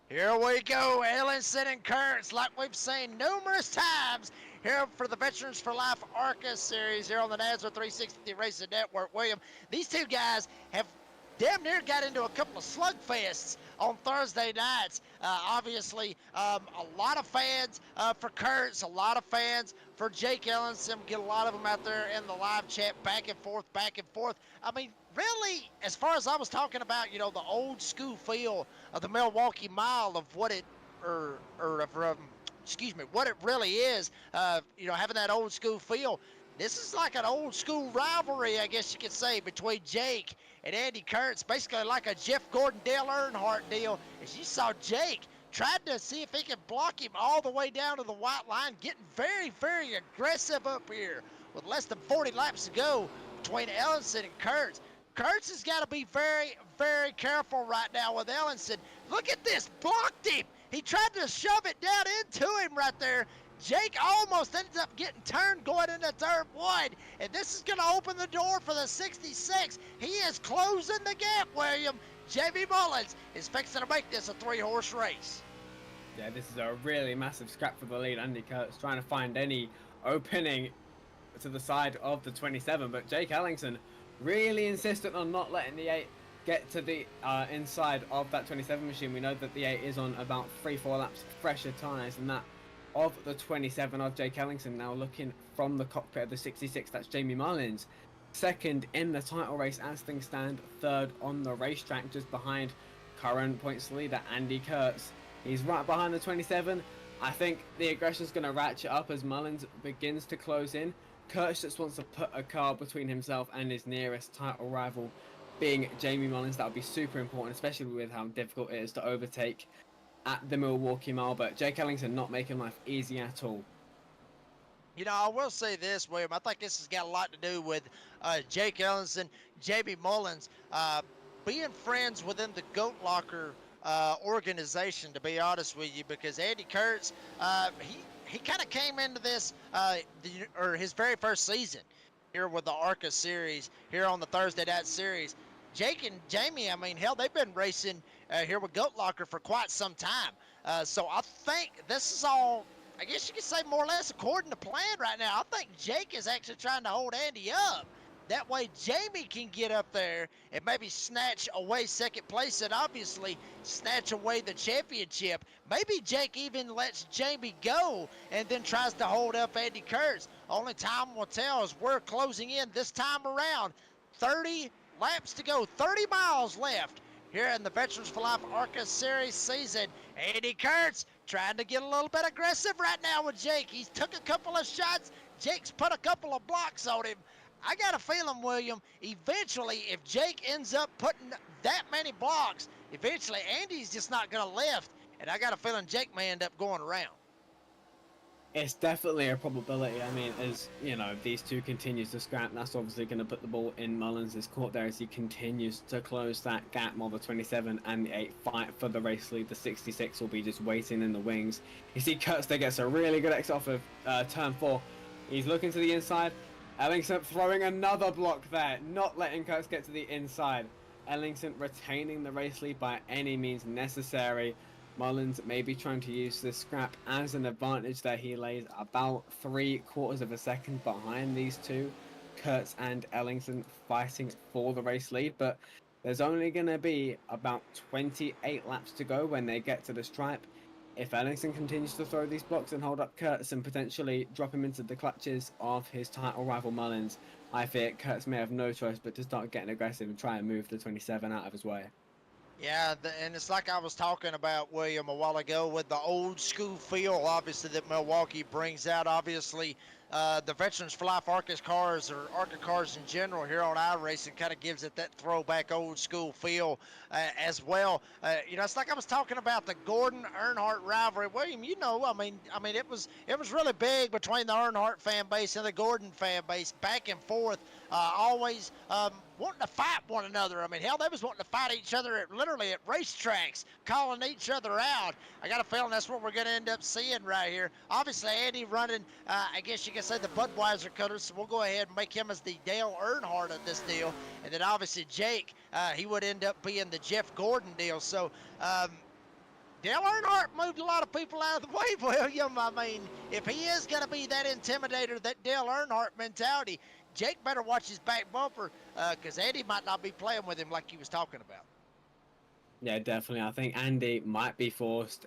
Here we go, Ellenson and Kurtz, like we've seen numerous times here for the Veterans for Life ARCA series here on the NASCAR 360 Racing Network. William, these two guys have damn near got into a couple of slugfests on Thursday nights. Obviously, a lot of fans for Kurtz, a lot of fans for Jake Ellenson. Get a lot of them out there in the live chat, back and forth, back and forth. I mean, really, as far as I was talking about, you know, the old school feel of the Milwaukee Mile of what it, what it really is, you know, having that old school feel. This is like an old school rivalry, I guess you could say, between Jake and Andy Kurtz, basically like a Jeff Gordon, Dale Earnhardt deal. As you saw, Jake tried to see if he could block him all the way down to the white line, getting very, very aggressive up here with less than 40 laps to go between Ellenson and Kurtz. Kurtz has got to be very, very careful right now with Ellenson. Look at this, blocked him. He tried to shove it down into him right there. Jake almost ended up getting turned going into turn 1, and this is going to open the door for the 66. He is closing the gap, William. Jamie Mullins is fixing to make this a 3-horse race. Yeah, this is a really massive scrap for the lead. Andy Kurtz trying to find any opening to the side of the 27, but Jake Ellingson really insistent on not letting the 8 get to the inside of that 27 machine. We know that the 8 is on about 3-4 laps fresher tyres than that of the 27 of Jake Ellingson. Now looking from the cockpit of the 66, that's Jamie Mullins, second in the title race as things stand, third on the racetrack, just behind current points leader Andy Kurtz. He's right behind the 27. I think the aggression's going to ratchet up as Mullins begins to close in. Kurtz just wants to put a car between himself and his nearest title rival, being Jamie Mullins. That would be super important, especially with how difficult it is to overtake at the Milwaukee Mile. But Jake Ellingson not making life easy at all. You know, I will say this, William. I think this has got a lot to do with Jake Ellingson, Jamie Mullins, being friends within the Goat Locker organization, to be honest with you, because Andy Kurtz, he kind of came into this, his very first season here with the ARCA series, here on the Thursday Night Series. Jake and Jamie, I mean, hell, they've been racing here with Goat Locker for quite some time. So I think this is all, I guess you could say, more or less according to plan right now. I think Jake is actually trying to hold Andy up. That way Jamie can get up there and maybe snatch away second place and obviously snatch away the championship. Maybe Jake even lets Jamie go and then tries to hold up Andy Kurtz. Only time will tell as we're closing in this time around. 30 laps to go, 30 miles left here in the Veterans for Life ARCA Series season. Andy Kurtz trying to get a little bit aggressive right now with Jake. He's took a couple of shots. Jake's put a couple of blocks on him. I got a feeling, William, eventually if Jake ends up putting that many blocks, eventually Andy's just not going to lift. And I got a feeling Jake may end up going around. It's definitely a probability. I mean, as you know, these two continues to scrap, that's obviously going to put the ball in Mullins' court there as he continues to close that gap while the 27 and the 8 fight for the race lead. The 66 will be just waiting in the wings. You see Kurtz there gets a really good exit off of turn 4. He's looking to the inside. Ellingson throwing another block there, not letting Kurtz get to the inside. Ellingson retaining the race lead by any means necessary. Mullins may be trying to use this scrap as an advantage there. He lays about 3/4 of a second behind these two, Kurtz and Ellingson, fighting for the race lead, but there's only going to be about 28 laps to go when they get to the stripe. If Ellingson continues to throw these blocks and hold up Kurtz and potentially drop him into the clutches of his title rival Mullins, I fear Kurtz may have no choice but to start getting aggressive and try and move the 27 out of his way. Yeah, and it's like I was talking about, William, a while ago with the old school feel, obviously, that Milwaukee brings out. Obviously, the Veterans for Life ARCA cars, or ARCA cars in general here on iRacing, kind of gives it that throwback old school feel as well. It's like I was talking about the Gordon Earnhardt rivalry. William, I mean, it was really big between the Earnhardt fan base and the Gordon fan base, back and forth, always wanting to fight one another. I mean, hell, they was wanting to fight each other literally at racetracks, calling each other out. I got a feeling that's what we're going to end up seeing right here. Obviously, Andy running, I guess you could say, the Budweiser cutters, so we'll go ahead and make him as the Dale Earnhardt of this deal. And then obviously Jake, he would end up being the Jeff Gordon deal. So, Dale Earnhardt moved a lot of people out of the way, William. I mean, if he is going to be that intimidator, that Dale Earnhardt mentality, Jake better watch his back bumper, because Andy might not be playing with him like he was talking about. Yeah, definitely. I think Andy might be forced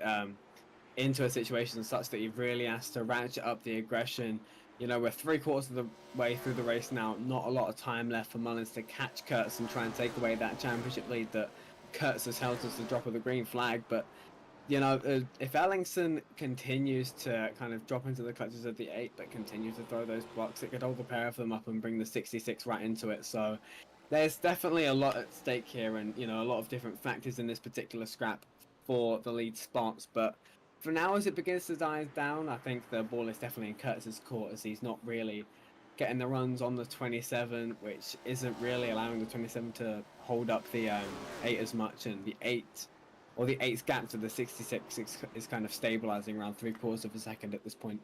into a situation such that he really has to ratchet up the aggression. We're 3/4 of the way through the race now. Not a lot of time left for Mullins to catch Kurtz and try and take away that championship lead that Kurtz has held since the drop of the green flag. But if Ellingson continues to kind of drop into the clutches of the 8 but continue to throw those blocks, it could hold the pair of them up and bring the 66 right into it. So there's definitely a lot at stake here, and a lot of different factors in this particular scrap for the lead spots. But for now, as it begins to die down, I think the ball is definitely in Kurtz's court, as he's not really getting the runs on the 27, which isn't really allowing the 27 to hold up the 8 as much, and the 8's gap to the 66 is kind of stabilizing around 3/4 of a second at this point.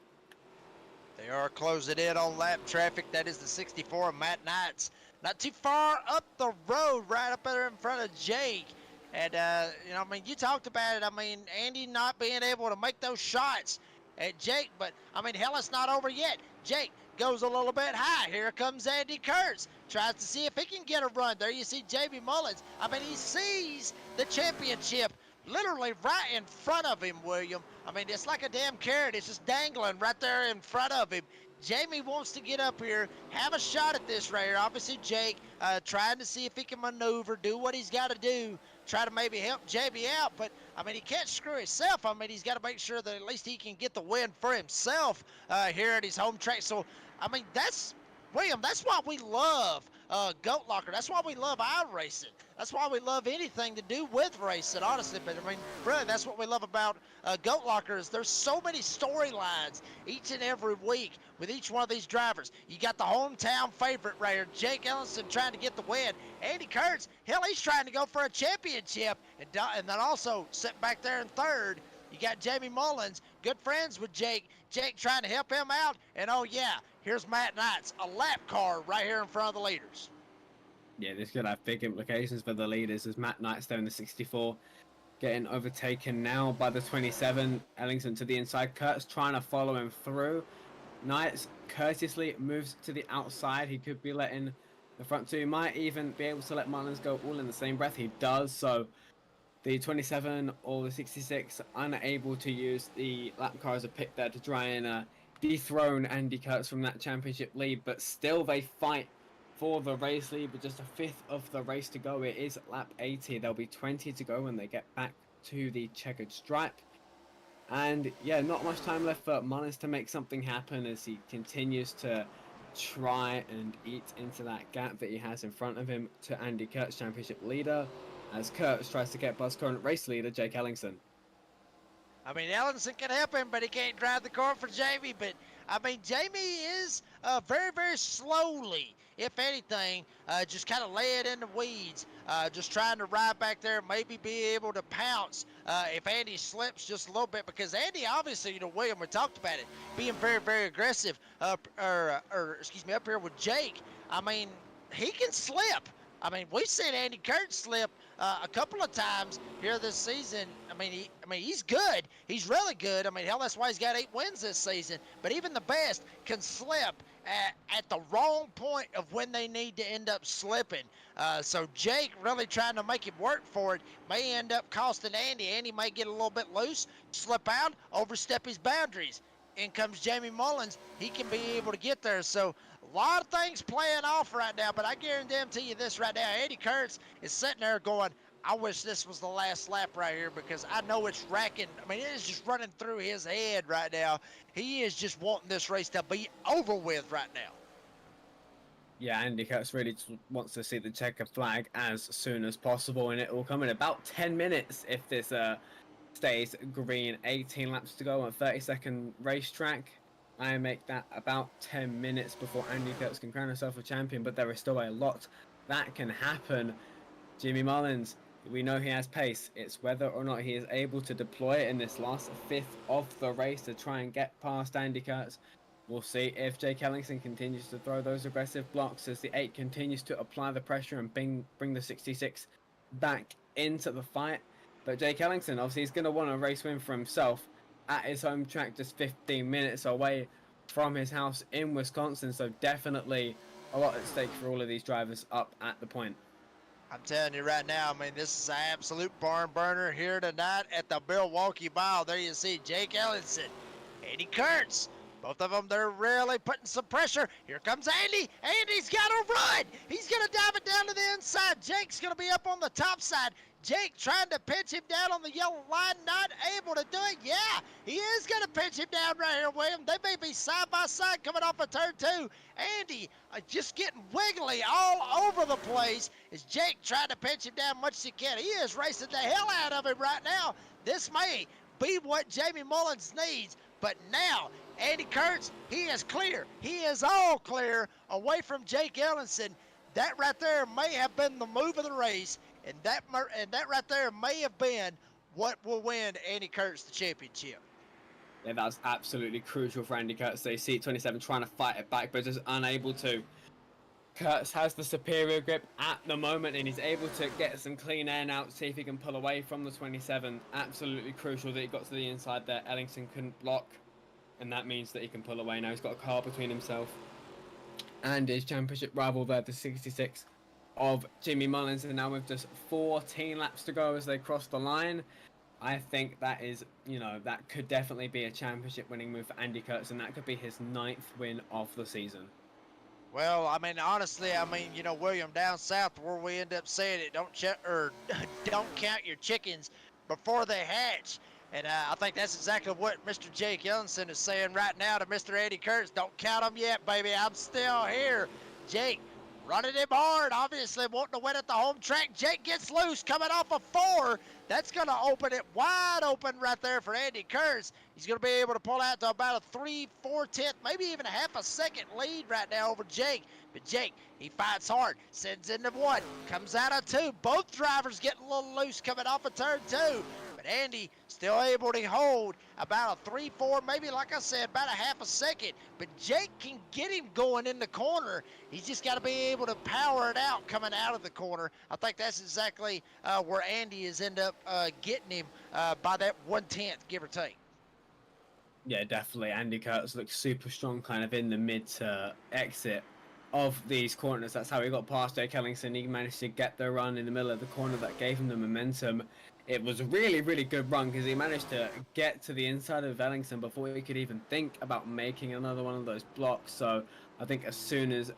They are closing in on lap traffic. That is the 64 of Matt Knights. Not too far up the road, right up there in front of Jake. And, you talked about it. Andy not being able to make those shots at Jake. But, hell, it's not over yet. Jake goes a little bit high. Here comes Andy Kurtz. Tries to see if he can get a run. There you see Jamie Mullins. He sees the championship literally right in front of him, William. It's like a damn carrot. It's just dangling right there in front of him. Jamie wants to get up here, have a shot at this right here. Obviously, Jake trying to see if he can maneuver, do what he's got to do, try to maybe help Jamie out. But, he can't screw himself. He's got to make sure that at least he can get the win for himself here at his home track. So, William, that's why we love Goat Locker. That's why we love iRacing. That's why we love anything to do with racing, honestly. But, really, that's what we love about Goat Locker is there's so many storylines each and every week with each one of these drivers. You got the hometown favorite right here, Jake Ellingson, trying to get the win. Andy Kurtz, hell, he's trying to go for a championship. And then also, sitting back there in third, you got Jamie Mullins, good friends with Jake. Jake trying to help him out. And, oh, yeah, here's Matt Knights, a lap car right here in front of the leaders. Yeah, this could have big implications for the leaders, as Matt Knight's there in the 64, getting overtaken now by the 27. Ellingson to the inside. Kurtz trying to follow him through. Knights courteously moves to the outside. He could be letting the front two. He might even be able to let Mullins go all in the same breath. He does, so the 27 or the 66 unable to use the lap car as a pick there to try and dethrone Andy Kurtz from that championship lead, but still they fight for the race lead with just a 5th of the race to go. It is lap 80. There'll be 20 to go when they get back to the checkered stripe. And yeah, not much time left for Mullins to make something happen as he continues to try and eat into that gap that he has in front of him to Andy Kurtz, championship leader, as Kurtz tries to get past current race leader Jake Ellingson. Ellingson can help him, but he can't drive the car for Jamie. But, I mean, Jamie is very, very slowly, if anything, just kind of lay it in the weeds, just trying to ride back there, maybe be able to pounce if Andy slips just a little bit, because Andy, obviously, William, we talked about it, being very, very aggressive, or excuse me, up here with Jake. I mean, he can slip. I mean, we've seen Andy Kurtz slip a couple of times here this season. He's good. He's really good. I mean, hell, that's why he's got 8 wins this season. But even the best can slip at the wrong point of when they need to end up slipping. So Jake really trying to make him work for it may end up costing Andy. Andy may get a little bit loose, slip out, overstep his boundaries. In comes Jamie Mullins. He can be able to get there. So a lot of things playing off right now, but I guarantee you this right now. Andy Kurtz is sitting there going, I wish this was the last lap right here, because I know it's racking. I mean, it is just running through his head right now. He is just wanting this race to be over with right now. Yeah, Andy Kurtz really just wants to see the checker flag as soon as possible, and it will come in about 10 minutes if this stays green. 18 laps to go on a 30-second racetrack. I make that about 10 minutes before Andy Kurtz can crown himself a champion, but there is still a lot that can happen. Jimmy Mullins, we know he has pace. It's whether or not he is able to deploy it in this last fifth of the race to try and get past Andy Kurtz. We'll see if Jake Ellingson continues to throw those aggressive blocks as the 8 continues to apply the pressure and bring the 66 back into the fight. But Jake Ellingson, obviously, he's going to want a race win for himself at his home track, just 15 minutes away from his house in Wisconsin. So definitely a lot at stake for all of these drivers up at the point. I'm telling you right now, I mean, this is an absolute barn burner here tonight at the Milwaukee Mile. There you see Jake Ellingson, Andy Kurtz. Both of them, they're really putting some pressure. Here comes Andy. Andy's got to run. He's going to dive it down to the inside. Jake's going to be up on the top side. Jake trying to pinch him down on the yellow line, not able to do it. Yeah, he is going to pinch him down right here, William. They may be side by side coming off of turn 2. Andy just getting wiggly all over the place as Jake trying to pinch him down much as he can. He is racing the hell out of him right now. This may be what Jamie Mullins needs, but now Andy Kurtz, he is clear. He is all clear away from Jake Ellingson. That right there may have been the move of the race, and that right there may have been what will win Andy Kurtz the championship. Yeah, that was absolutely crucial for Andy Kurtz. They see 27 trying to fight it back, but just unable to. Kurtz has the superior grip at the moment, and he's able to get some clean air now, see if he can pull away from the 27. Absolutely crucial that he got to the inside there. Ellingson couldn't block, and that means that he can pull away now. He's got a car between himself and his championship rival there, the 66 of Jimmy Mullins. And now with just 14 laps to go as they cross the line, I think that is, that could definitely be a championship winning move for Andy Kurtz, and that could be his 9th win of the season. Well, I mean, honestly, William, down south where we end up saying it, don't count your chickens before they hatch. And I think that's exactly what Mr. Jake Ellingson is saying right now to Mr. Andy Kurtz. Don't count them yet, baby. I'm still here. Jake running him hard, obviously wanting to win at the home track. Jake gets loose, coming off of 4. That's going to open it wide open right there for Andy Kurtz. He's going to be able to pull out to about a 3/4, maybe even a half a second lead right now over Jake. But Jake, he fights hard, sends into 1, comes out of 2. Both drivers getting a little loose coming off of turn 2. But Andy still able to hold about a 3/4, maybe, like I said, about a half a second. But Jake can get him going in the corner. He's just got to be able to power it out coming out of the corner. I think that's exactly where Andy is end up getting him by that 1/10, give or take. Yeah, definitely. Andy Kurtz looks super strong kind of in the mid to exit of these corners. That's how he got past Jake Ellingson. He managed to get the run in the middle of the corner that gave him the momentum. It was a really, really good run because he managed to get to the inside of Ellingson before he could even think about making another one of those blocks. So I think as soon as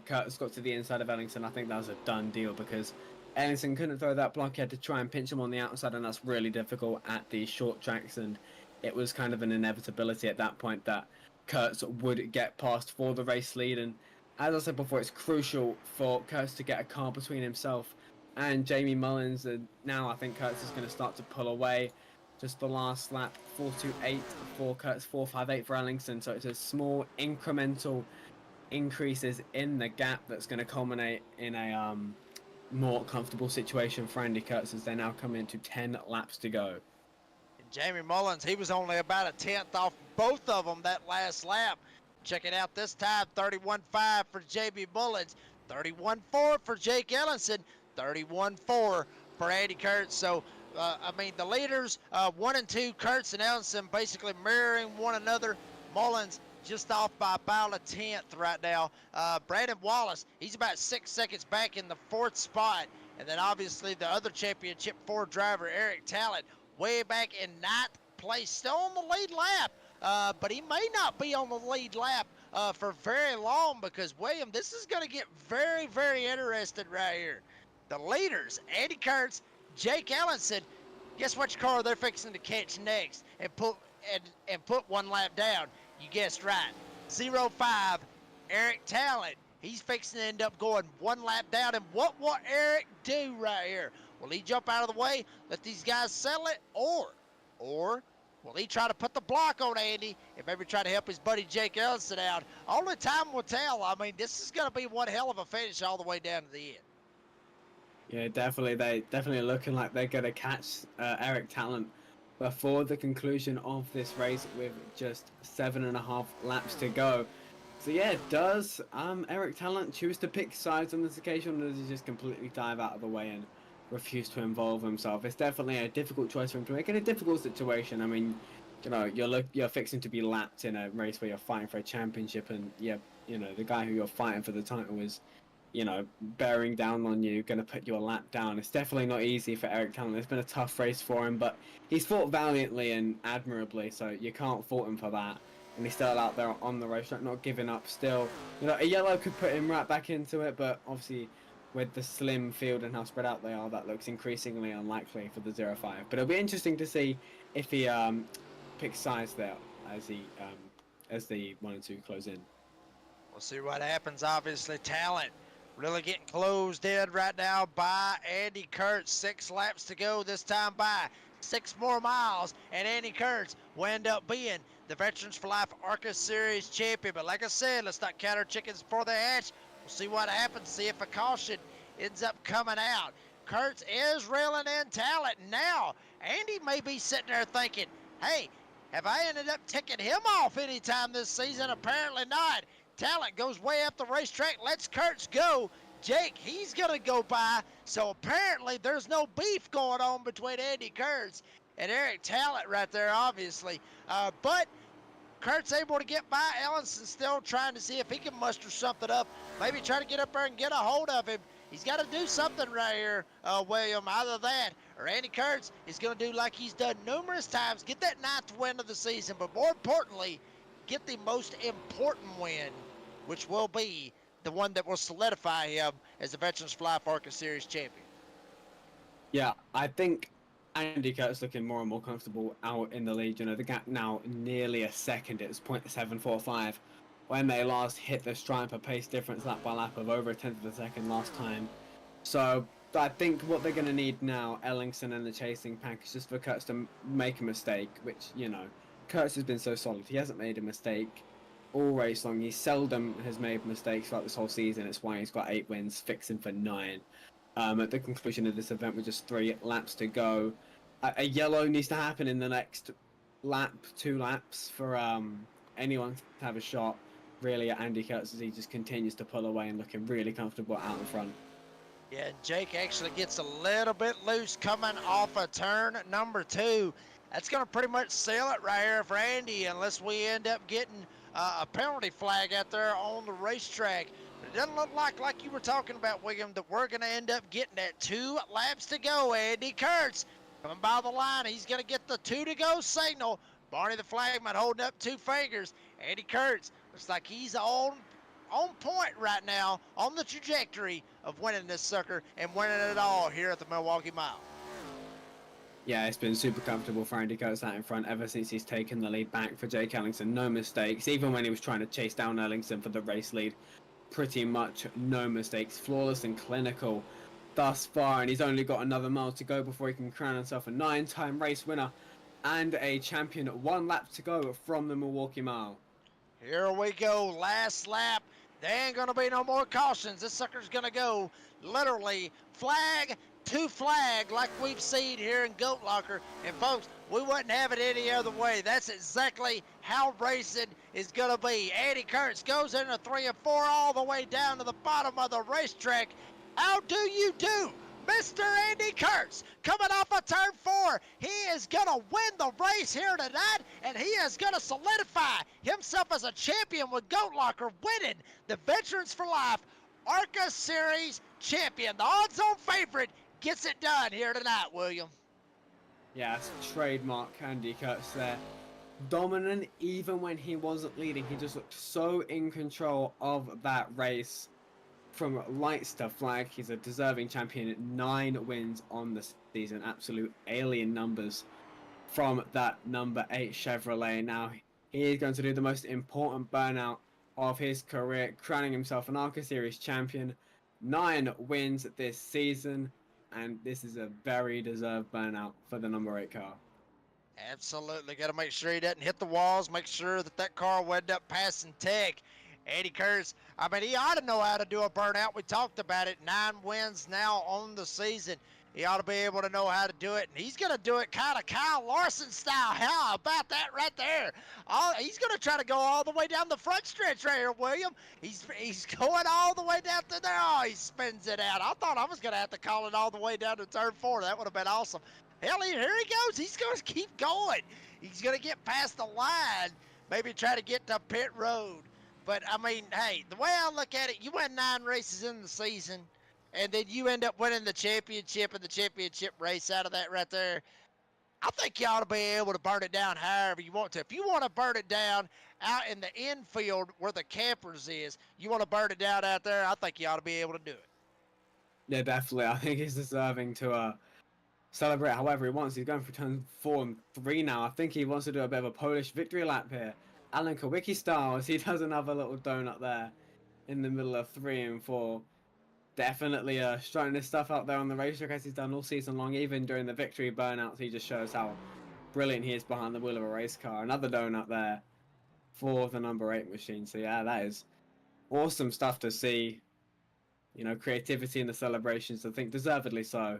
Kurtz got to the inside of Ellingson, I think that was a done deal because Ellingson couldn't throw that block. He had to try and pinch him on the outside, and that's really difficult at these short tracks. And it was kind of an inevitability at that point that Kurtz would get past for the race lead. And as I said before, it's crucial for Kurtz to get a car between himself and Jamie Mullins. And now I think Kurtz is going to start to pull away. just the last lap, 4:28 for Kurtz, 4:58 for Ellingson. So it's a small incremental increases in the gap that's going to culminate in a more comfortable situation for Andy Kurtz as they now come into 10 laps to go. And Jamie Mullins, he was only about a tenth off both of them that last lap. Check it out this time, 31.5 for Jamie Mullins, 31.4 for Jake Ellison, 31.4 for Andy Kurtz. So, I mean, the leaders, 1 and 2, Kurtz and Ellison basically mirroring one another. Mullins just off by about a tenth right now. Brandon Wallace, he's about 6 seconds back in the 4th spot. And then obviously the other championship 4 driver, Eric Talent, way back in 9th place, still on the lead lap. But he may not be on the lead lap for very long because, William, this is going to get very, very interesting right here. The leaders, Andy Kurtz, Jake Ellison, guess which car they're fixing to catch next and put one lap down? You guessed right. 05, Eric Talent. He's fixing to end up going 1 lap down. And what will Eric do right here? Will he jump out of the way, let these guys settle it, or will he try to put the block on Andy and maybe try to help his buddy Jake Ellison out? Only time will tell. I mean, this is going to be one hell of a finish all the way down to the end. Yeah, definitely. They definitely looking like they're going to catch Eric Talent before the conclusion of this race with just 7.5 laps to go. So yeah, does Eric Talent choose to pick sides on this occasion, or does he just completely dive out of the way and refuse to involve himself? It's definitely a difficult choice for him to make in a difficult situation. I mean, you know, you're fixing to be lapped in a race where you're fighting for a championship, and yeah, you know, the guy who you're fighting for the title is, you know, bearing down on you, going to put your lap down. It's definitely not easy for Eric Talent. It's been a tough race for him, but he's fought valiantly and admirably, so you can't fault him for that. And he's still out there on the racetrack, not giving up still. You know, a yellow could put him right back into it, but obviously with the slim field and how spread out they are, that looks increasingly unlikely for the 05. But it'll be interesting to see if he picks sides there as the 1 and 2 close in. We'll see what happens. Obviously, Talent really getting closed in right now by Andy Kurtz. 6 laps to go, this time by 6 more miles, and Andy Kurtz will end up being the Veterans for Life ARCA Series champion. But like I said, let's not count our chickens before they hatch. We'll see what happens, see if a caution ends up coming out. Kurtz is reeling in Talent. Now, Andy may be sitting there thinking, hey, have I ended up ticking him off anytime this season? Apparently not. Talent goes way up the racetrack, lets Kurtz go. Jake, he's going to go by. So apparently there's no beef going on between Andy Kurtz and Eric Talent right there, obviously. But Kurt's able to get by. Ellison still trying to see if he can muster something up. Maybe try to get up there and get a hold of him. He's got to do something right here, William. Either that or Andy Kurtz is going to do like he's done numerous times, get that 9th win of the season, but more importantly, get the most important win, which will be the one that will solidify him as the Veterans for Life ARCA Series champion. Yeah, I think Andy Kurtz looking more and more comfortable out in the lead. You know, the gap now nearly a second. It's 0.745 when they last hit the striper pace difference lap by lap of over a tenth of a second last time. So I think what they're going to need now, Ellingson and the chasing pack, is just for Kurtz to make a mistake, which, you know, Kurtz has been so solid. He hasn't made a mistake all race long. He seldom has made mistakes throughout this whole season. It's why he's got 8 wins, fixing for 9. At the conclusion of this event with just 3 laps to go, a yellow needs to happen in the next lap, 2 laps for anyone to have a shot really at Andy Kurtz as he just continues to pull away and looking really comfortable out in front. Yeah, Jake actually gets a little bit loose coming off of turn number 2. That's going to pretty much seal it right here for Andy unless we end up getting a penalty flag out there on the racetrack. But it doesn't look like you were talking about, William, that we're going to end up getting that 2 laps to go. Andy Kurtz coming by the line. He's going to get the 2 to go signal. Barney the flagman holding up 2 fingers. Andy Kurtz looks like he's on point right now, on the trajectory of winning this sucker and winning it all here at the Milwaukee Mile. Yeah, it's been super comfortable for Andy Kurtz out in front ever since he's taken the lead back for Jake Ellingson. No mistakes, even when he was trying to chase down Ellingson for the race lead. Pretty much no mistakes, flawless and clinical thus far, and he's only got another mile to go before he can crown himself a 9-time race winner and a champion. 1 lap to go from the Milwaukee Mile. Here we go, last lap. There ain't gonna be no more cautions. This sucker's gonna go literally flag to flag like we've seen here in Goat Locker. And folks, we wouldn't have it any other way. That's exactly how racing is gonna be. Andy Kurtz goes into 3 and 4 all the way down to the bottom of the racetrack. How do you do? Mr. Andy Kurtz coming off of turn 4. He is going to win the race here tonight, and he is going to solidify himself as a champion with Goat Locker, winning the Veterans for Life ARCA Series champion. The odds-on favorite gets it done here tonight, William. Yeah, it's trademark Andy Kurtz there. Dominant even when he wasn't leading. He just looked so in control of that race. From lights to flag, he's a deserving champion. 9 wins on the season. Absolute alien numbers from that number 8 Chevrolet. Now, he is going to do the most important burnout of his career, crowning himself an ARCA Series champion. 9 wins this season, and this is a very deserved burnout for the number 8 car. Absolutely. Got to make sure he doesn't hit the walls. Make sure that that car will end up passing tech. Andy Kurtz, I mean, he ought to know how to do a burnout. We talked about it. 9 wins now on the season. He ought to be able to know how to do it. And he's going to do it kind of Kyle Larson style. How about that right there? He's going to try to go all the way down the front stretch right here, William. He's going all the way down to there. Oh, he spins it out. I thought I was going to have to call it all the way down to turn 4. That would have been awesome. Hell, here he goes. He's going to keep going. He's going to get past the line. Maybe try to get to pit road. But, I mean, hey, the way I look at it, you win 9 races in the season, and then you end up winning the championship and the championship race out of that right there. I think you ought to be able to burn it down however you want to. If you want to burn it down out in the infield where the campers is, you want to burn it down out there, I think you ought to be able to do it. Yeah, definitely. I think he's deserving to celebrate however he wants. He's going for turn 4 and 3 now. I think he wants to do a bit of a Polish victory lap here. Alan Kowicki style, as he does another little donut there in the middle of 3 and 4. Definitely strutting this stuff out there on the racetrack as he's done all season long. Even during the victory burnouts, he just shows how brilliant he is behind the wheel of a race car. Another donut there for the number 8 machine. So yeah, that is awesome stuff to see. You know, creativity in the celebrations. I think deservedly so.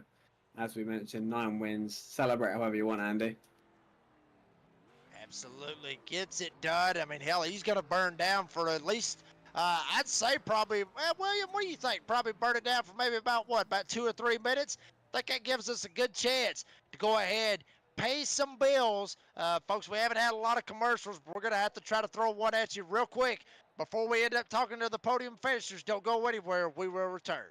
As we mentioned, 9 wins. Celebrate however you want, Andy. Absolutely gets it done. I mean, hell, he's going to burn down for at least, I'd say probably, well, William, what do you think? Probably burn it down for maybe about what, about 2 or 3 minutes? I think that gives us a good chance to go ahead, pay some bills. Folks, we haven't had a lot of commercials, but we're going to have to try to throw one at you real quick before we end up talking to the podium finishers. Don't go anywhere. We will return.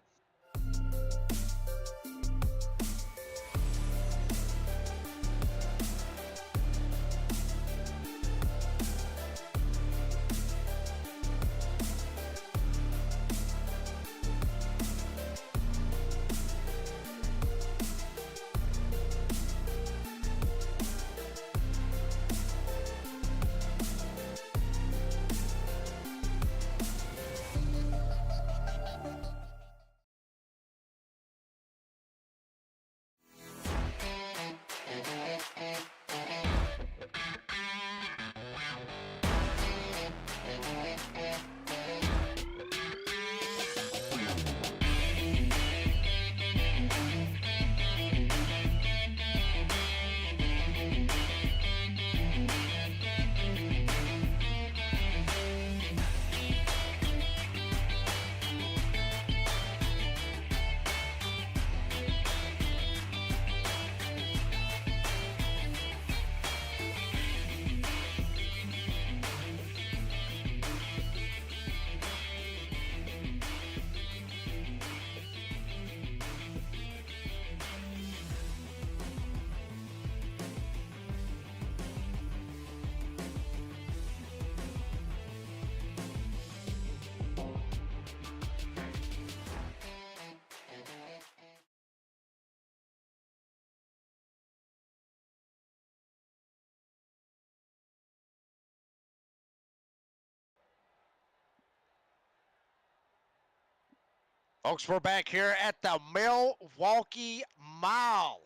Folks, we're back here at the Milwaukee Mile.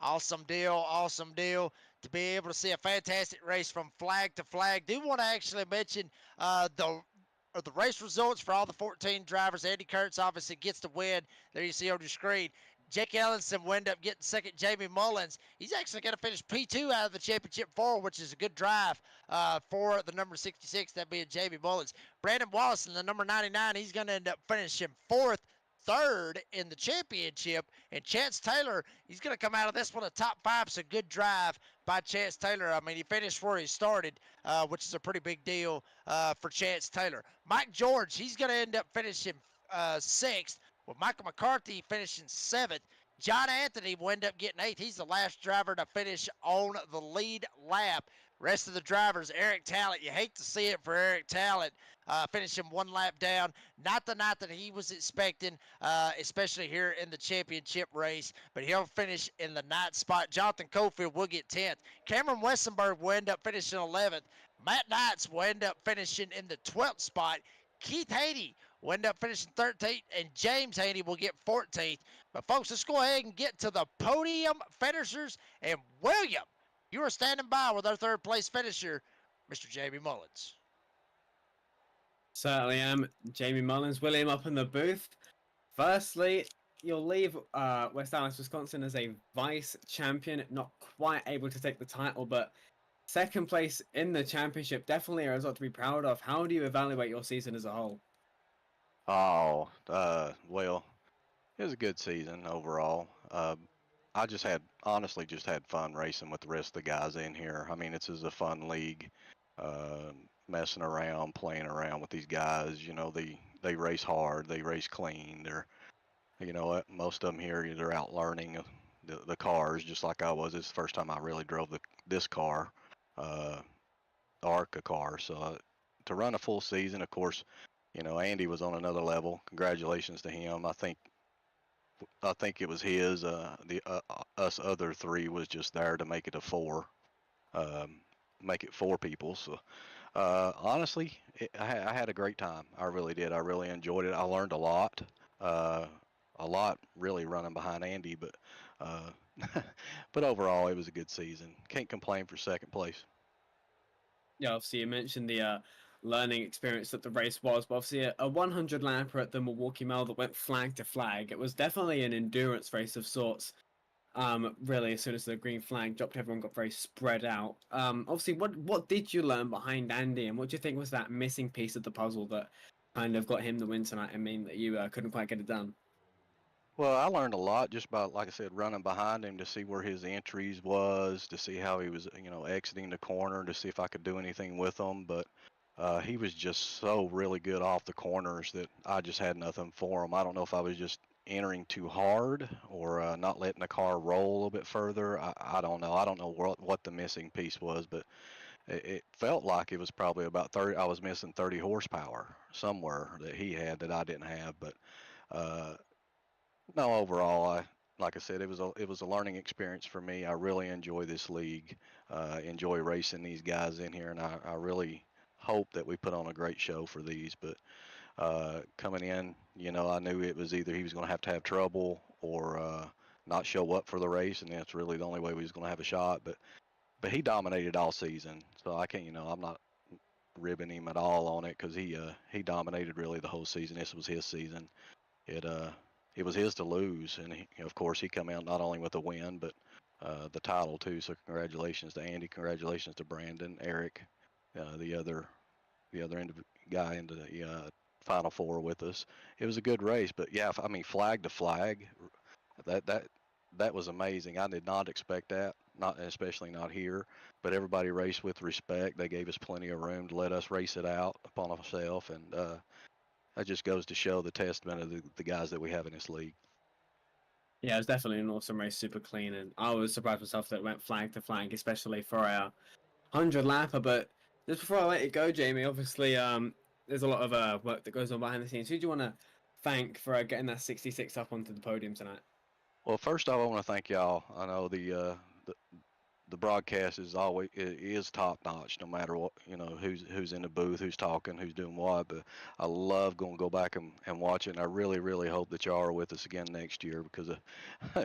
Awesome deal, awesome deal. to be able to see a fantastic race from flag to flag. Do want to actually mention the race results for all the 14 drivers. Andy Kurtz obviously gets the win. There you see on your screen. Jake Ellenson will end up getting second. Jamie Mullins, he's actually going to finish P2 out of the championship 4, which is a good drive for the number 66, that being Jamie Mullins. Brandon Wallace in the number 99, he's going to end up finishing 4th. Third in the championship, and Chance Taylor, he's going to come out of this one a top 5. So good drive by Chance Taylor. I mean, he finished where he started, which is a pretty big deal for Chance Taylor. Mike George, he's going to end up finishing 6th, with Michael McCarthy finishing 7th. John Anthony will end up getting 8th. He's the last driver to finish on the lead lap. Rest of the drivers, Eric Talent, you hate to see it for Eric Talent, finishing 1 lap down. Not the night that he was expecting, especially here in the championship race, but he'll finish in the 9th spot. Jonathan Cofield will get 10th. Cameron Westenberg will end up finishing 11th. Matt Knights will end up finishing in the 12th spot. Keith Haney will end up finishing 13th, and James Haney will get 14th. But folks, let's go ahead and get to the podium finishers. And William, you are standing by with our 3rd place finisher, Mr. Jamie Mullins. Certainly am. Jamie Mullins, William up in the booth. Firstly, you'll leave West Allis, Wisconsin as a vice champion, not quite able to take the title, but 2nd place in the championship, definitely a result to be proud of. How do you evaluate your season as a whole? Oh, well, it was a good season overall. I honestly just had fun racing with the rest of the guys in here. I mean, it's a fun league, messing around, playing around with these guys. You know, they race hard, they race clean. You know what, most of them here, they're out learning the cars just like I was. It's the first time I really drove this car, the ARCA car. So to run a full season, of course, you know, Andy was on another level. Congratulations to him. I think it was his. Us other 3 was just there to make it a 4, make it 4 people. So honestly, I had a great time. I really did. I really enjoyed it. I learned a lot. Really running behind Andy, but but overall it was a good season. Can't complain for 2nd place. Yeah, obviously you mentioned the learning experience that the race was, but obviously a 100 lapper at the Milwaukee Mile that went flag to flag. It was definitely an endurance race of sorts. Really, as soon as the green flag dropped, everyone got very spread out. Obviously, what did you learn behind Andy, and what do you think was that missing piece of the puzzle that kind of got him the win tonight and mean that you couldn't quite get it done? Well, I learned a lot just about, like I said, running behind him to see where his entries was, to see how he was, you know, exiting the corner, to see if I could do anything with him. But he was just so really good off the corners that I just had nothing for him. I don't know if I was just entering too hard or not letting the car roll a little bit further. I don't know. I don't know what the missing piece was, but it felt like it was probably about 30. I was missing 30 horsepower somewhere that he had that I didn't have. But no, overall, like I said, it was a learning experience for me. I really enjoy this league, enjoy racing these guys in here, and I really hope that we put on a great show for these. But coming in, you know, I knew it was either he was going to have trouble or not show up for the race, and that's really the only way we was going to have a shot. But he dominated all season, so I can't, you know, I'm not ribbing him at all on it because he dominated really the whole season. This was his season. It was his to lose, and of course he come out not only with a win but the title too. So congratulations to Andy, congratulations to Brandon, Eric, the other guy into the Final Four with us. It was a good race, but yeah, I mean flag to flag, that was amazing. I did not expect that, not especially not here. But everybody raced with respect. They gave us plenty of room to let us race it out upon ourselves, and that just goes to show the testament of the guys that we have in this league. Yeah, it was definitely an awesome race, super clean, and I was surprised myself that it went flag to flag, especially for a 100 lapper. But just before I let it go, Jamie, obviously there's a lot of work that goes on behind the scenes. Who do you want to thank for getting that 66 up onto the podium tonight? Well, first off, I want to thank y'all. I know the broadcast is top notch, no matter what, you know, who's in the booth, who's talking, who's doing what. But I love going to go back and watch it, and I really hope that y'all are with us again next year because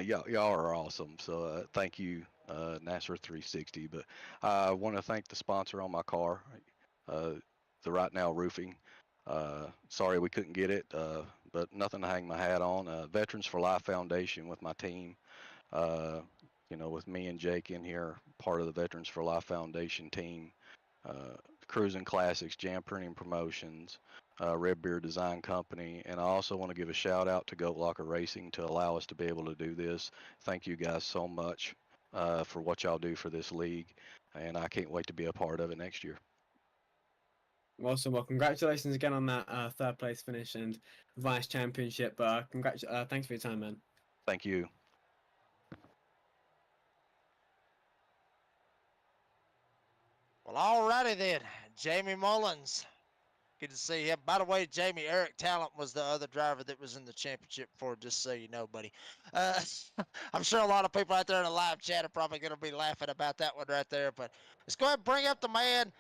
y'all are awesome. So thank you NASR 360. But I want to thank the sponsor on my car, uh, the Right Now Roofing. Sorry we couldn't get it, but nothing to hang my hat on. Veterans for Life Foundation with my team. Uh, with me and Jake in here, part of the Veterans for Life Foundation team. Cruising Classics, Jam Printing Promotions, Red Beard Design Company, and I also want to give a shout out to Goat Locker Racing to allow us to be able to do this. Thank you guys so much for what y'all do for this league, and I can't wait to be a part of it next year. Awesome. Well, congratulations again on that third place finish and vice championship. Thanks for your time, man. Thank you. Well, alrighty then, Jamie Mullins. Good to see him. By the way, Jamie, Eric Talent was the other driver that was in the championship before, just so you know, buddy. Uh, I'm sure a lot of people out there in the live chat are probably going to be laughing about that one right there. But let's go ahead and bring up the man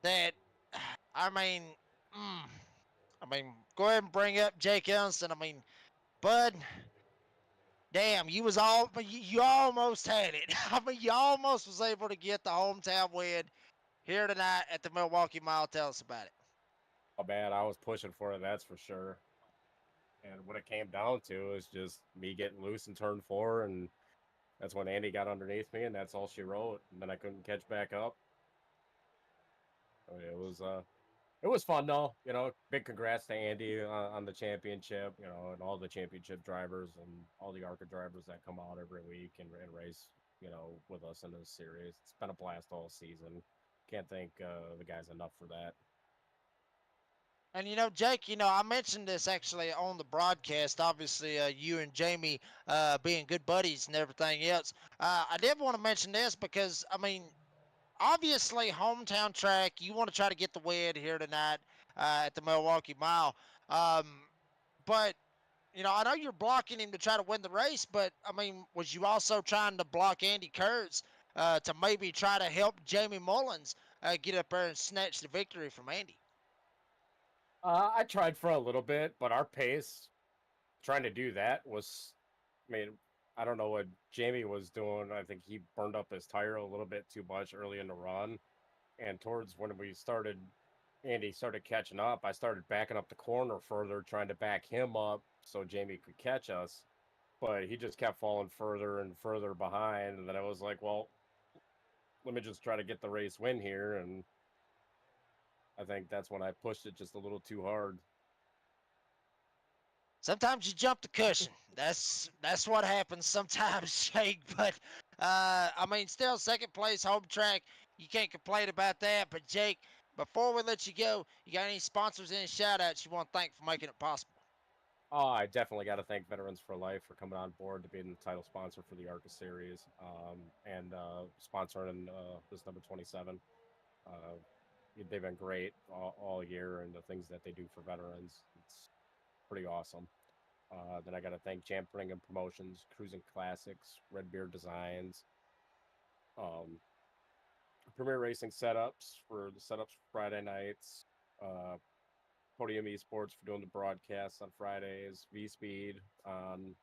that, I mean, go ahead and bring up Jake Ellison. I mean, Bud, damn, you almost had it. I mean, you almost was able to get the hometown win here tonight at the Milwaukee Mile. Tell us about it. Oh man, I was pushing for it, that's for sure. And what it came down to is just me getting loose in turn 4, and that's when Andy got underneath me, and that's all she wrote. And then I couldn't catch back up. It was fun though. Big congrats to Andy on the championship. And all the championship drivers and all the ARCA drivers that come out every week and race. With us in this series. It's been a blast all season. Can't thank the guys enough for that. And Jake, I mentioned this actually on the broadcast. Obviously, you and Jamie being good buddies and everything else. I did want to mention this because, I mean, obviously, hometown track, you want to try to get the win here tonight at the Milwaukee Mile. But, I know you're blocking him to try to win the race, but, I mean, was you also trying to block Andy Kurtz to maybe try to help Jamie Mullins get up there and snatch the victory from Andy? I tried for a little bit, but our pace trying to do that was, I don't know what Jamie was doing. I think he burned up his tire a little bit too much early in the run. And towards when Andy started catching up, I started backing up the corner further, trying to back him up so Jamie could catch us. But he just kept falling further and further behind. And then I was like, well, let me just try to get the race win here. And I think that's when I pushed it just a little too hard. Sometimes you jump the cushion. That's what happens sometimes, Jake. But I mean, still second place home track. You can't complain about that. But Jake, before we let you go, you got any sponsors, any shout outs you want to thank for making it possible? Oh, I definitely got to thank Veterans for Life for coming on board to being the title sponsor for the ARCA series, and sponsoring this number 27. They've been great all year, and the things that they do for veterans, it's pretty awesome. Then I got to thank Jam Printing and Promotions, Cruising Classics, Red Beard Designs, Premier Racing Setups for the setups for Friday nights, Podium Esports for doing the broadcasts on Fridays, V-Speed on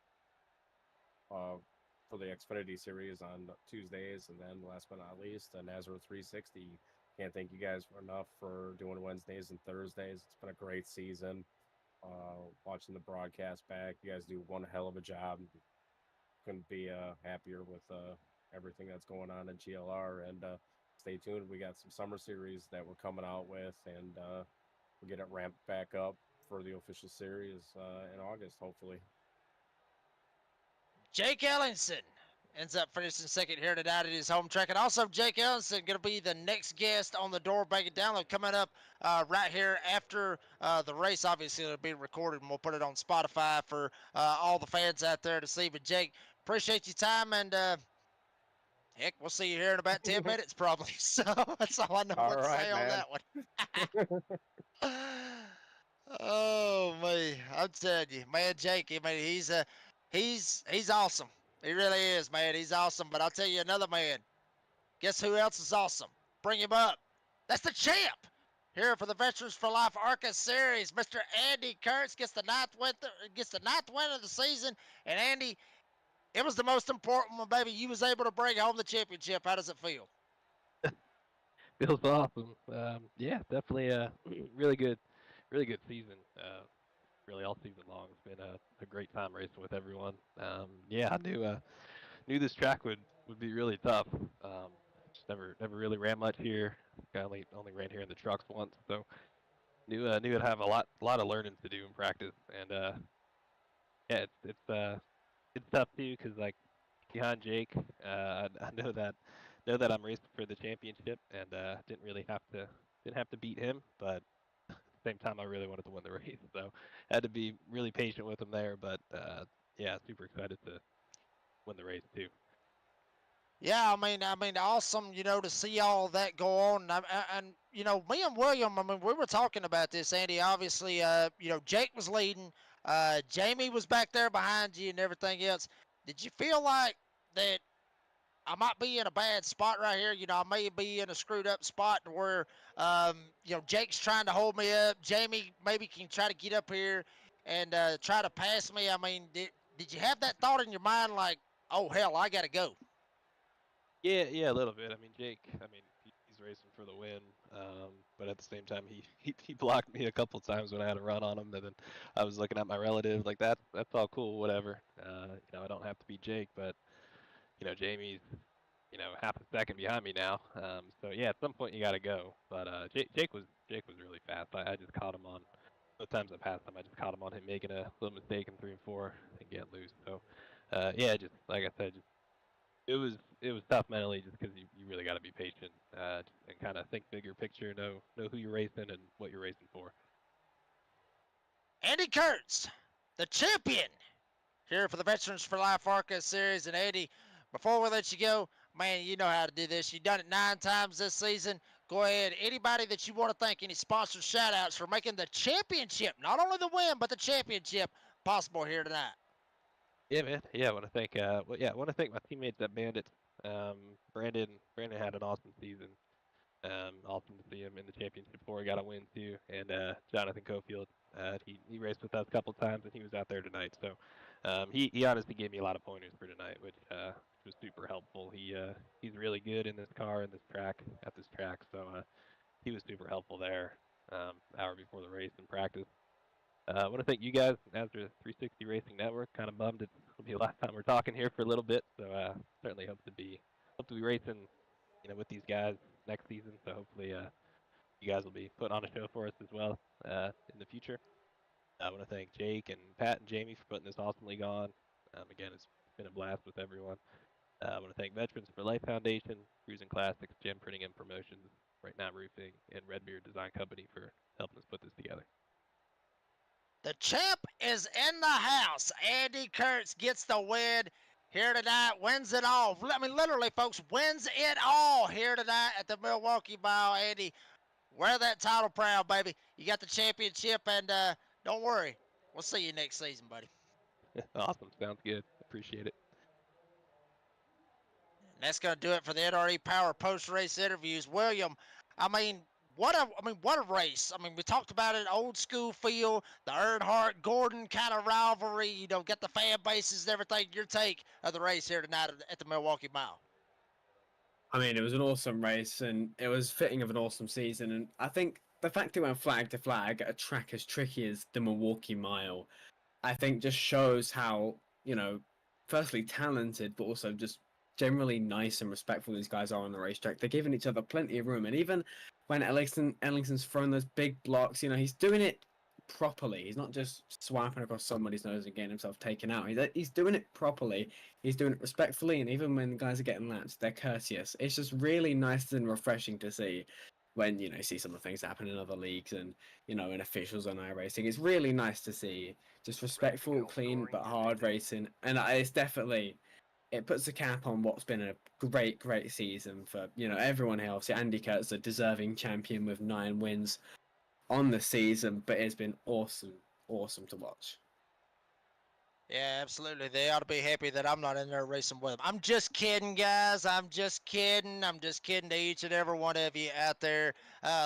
for the Xfinity series on Tuesdays, and then last but not least, the NASR 360. Can't thank you guys enough for doing Wednesdays and Thursdays. It's been a great season. Watching the broadcast back, you guys do one hell of a job. Couldn't be happier with everything that's going on in GLR. And stay tuned. We got some summer series that we're coming out with, and we'll get it ramped back up for the official series in August, hopefully. Jake Ellison ends up finishing second here tonight at his home track. And also, Jake Ellison going to be the next guest on the Door Bag and Download coming up right here after the race. Obviously, it'll be recorded, and we'll put it on Spotify for all the fans out there to see. But, Jake, appreciate your time, and heck, we'll see you here in about 10 minutes probably. So that's all I know what to say on that one. Oh, man. I'm telling you, man, Jake, I mean, he's awesome. He really is, man. He's awesome. But I'll tell you another man. Guess who else is awesome? Bring him up. That's the champ here for the Veterans for Life ARCA series. Mr. Andy Kurtz gets the ninth win of the season. And Andy, It was the most important one, baby. You was able to bring home the championship. How does it feel? Feels awesome. Yeah, definitely a really good season. Really all season long. It's been a great time racing with everyone. Yeah, I knew this track would be really tough. Just never really ran much here. I only ran here in the trucks once, so knew I'd have a lot of learning to do in practice. And yeah, it's tough too because like behind Jake, I know that I'm racing for the championship and didn't have to beat him, but at the same time I really wanted to win the race, so had to be really patient with him there. But yeah, super excited to win the race too. Yeah, I mean, awesome. To see all that go on, and me and William. I mean, we were talking about this, Andy. Obviously, Jake was leading. Jamie was back there behind you and everything else. Did you feel like that I might be in a bad spot right here? I may be in a screwed up spot to where, Jake's trying to hold me up. Jamie maybe can try to get up here and try to pass me. I mean, did you have that thought in your mind like, oh hell, I gotta go? Yeah, a little bit. I mean, Jake, he's racing for the win, but at the same time, he blocked me a couple times when I had a run on him, and then I was looking at my relative like that's all cool, whatever. I don't have to beat Jake, but Jamie's half a second behind me now. So yeah, at some point you got to go. But Jake was really fast. I just caught him on both times I passed him. I just caught him on him making a little mistake in 3 and 4 and getting loose. So yeah, just like I said, just it was tough mentally just because you really got to be patient and kind of think bigger picture, know who you're racing and what you're racing for. Andy Kurtz, the champion here for the Veterans for Life ARCA series. And Andy, before we let you go, man, you know how to do this. You've done it 9 times this season. Go ahead. Anybody that you want to thank, any sponsor shout outs for making the championship, not only the win, but the championship possible here tonight. Yeah, man. Yeah, I want to thank I want to thank my teammates at Bandit. Brandon had an awesome season. Awesome to see him in the championship before he got a win too. And Jonathan Cofield, he raced with us a couple times and he was out there tonight. So he honestly gave me a lot of pointers for tonight, which was super helpful. He's really good in this car and at this track. So he was super helpful there. Hour before the race and practice. I want to thank you guys, Nazareth 360 Racing Network. Kind of bummed it'll be the last time we're talking here for a little bit. So certainly hope to be racing, with these guys next season. So hopefully you guys will be putting on a show for us as well in the future. I want to thank Jake and Pat and Jamie for putting this awesome league on. Again, it's been a blast with everyone. I want to thank Veterans for Life Foundation, Cruising Classics, Gem Printing and Promotions, Right Now Roofing, and Redbeard Design Company for helping us put this together. The champ is in the house. Andy Kurtz gets the win here tonight, wins it all. I mean, literally, folks, wins it all here tonight at the Milwaukee Mile. Andy, wear that title proud, baby. You got the championship, and don't worry, we'll see you next season, buddy. Awesome. Sounds good. Appreciate it. And that's going to do it for the NRE Power post-race interviews. William, I mean, what a race. I mean, we talked about it, old school feel, the Earnhardt-Gordon kind of rivalry, get the fan bases and everything. Your take of the race here tonight at the Milwaukee Mile. I mean, it was an awesome race, and it was fitting of an awesome season. And I think the fact it went flag to flag at a track as tricky as the Milwaukee Mile, I think just shows how, firstly talented, but also just generally nice and respectful these guys are on the racetrack. They're giving each other plenty of room. And even when Ellington's thrown those big blocks, he's doing it properly. He's not just swiping across somebody's nose and getting himself taken out. He's doing it properly. He's doing it respectfully. And even when the guys are getting lapped, they're courteous. It's just really nice and refreshing to see when, you see some of the things happen in other leagues and, in officials on iRacing. It's really nice to see just respectful, clean, but hard racing. And it's definitely... It puts a cap on what's been a great season for, everyone here. Obviously, Andy Kurtz, a deserving champion with 9 wins on the season, but it's been awesome to watch. Yeah, absolutely. They ought to be happy that I'm not in there racing with them. I'm just kidding, guys. I'm just kidding. I'm just kidding to each and every one of you out there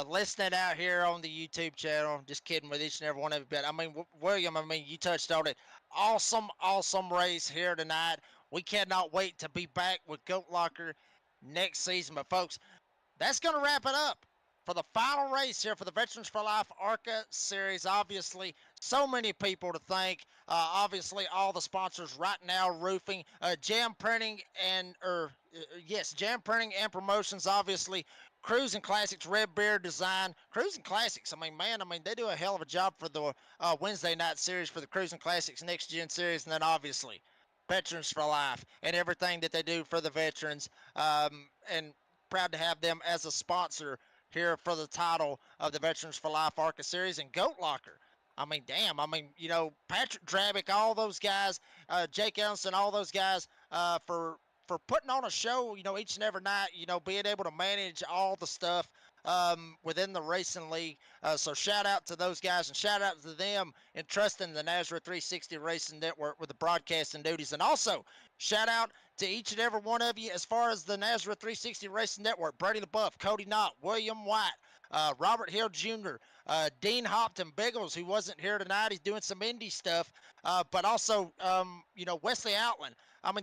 listening out here on the YouTube channel. Just kidding with each and every one of you. But, I mean, William, you touched on it. Awesome race here tonight. We cannot wait to be back with Goat Locker next season. But folks, that's going to wrap it up for the final race here for the Veterans for Life ARCA series. Obviously, so many people to thank. Obviously, all the sponsors right now: roofing, Jam Printing, and Jam Printing and Promotions. Obviously, Cruising Classics, Red Beard Design, Cruising Classics. I mean, man, they do a hell of a job for the Wednesday night series for the Cruising Classics Next Gen series, and then obviously Veterans for Life and everything that they do for the veterans. And proud to have them as a sponsor here for the title of the Veterans for Life ARCA series and Goat Locker. I mean, damn. Patrick Drabick, all those guys, Jake Ellison, all those guys, for putting on a show, each and every night, being able to manage all the stuff within the racing league. So shout out to those guys and shout out to them and trusting the Nazareth 360 Racing Network with the broadcasting duties. And also shout out to each and every one of you as far as the Nazareth 360 Racing Network: Brady LaBeouf, Cody Knott, William White, Robert Hill Jr., Dean Hopton Biggles, who wasn't here tonight. He's doing some indie stuff, but also, Wesley Outland.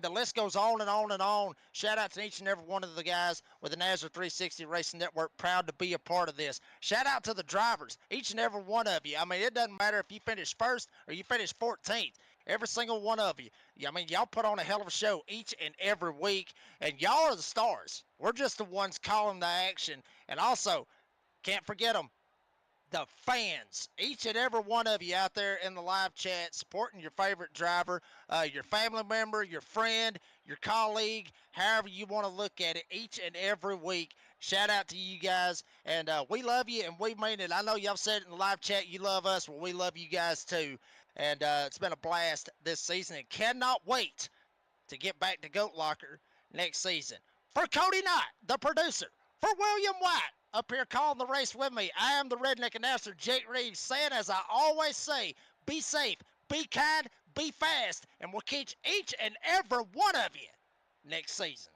The list goes on and on and on. Shout out to each and every one of the guys with the Nazareth 360 Racing Network. Proud to be a part of this. Shout out to the drivers, each and every one of you. It doesn't matter if you finish first or you finish 14th. Every single one of you. Y'all put on a hell of a show each and every week, and y'all are the stars. We're just the ones calling the action. And also, can't forget them, the fans, each and every one of you out there in the live chat supporting your favorite driver, your family member, your friend, your colleague, however you want to look at it, each and every week. Shout out to you guys, and we love you, and we mean it. I know y'all said it in the live chat, you love us. Well, we love you guys too, and it's been a blast this season, and cannot wait to get back to Goat Locker next season. For Cody Knott, the producer, for William White, up here calling the race with me, I am the redneck announcer, Jake Reeves, saying, as I always say, be safe, be kind, be fast, and we'll catch each and every one of you next season.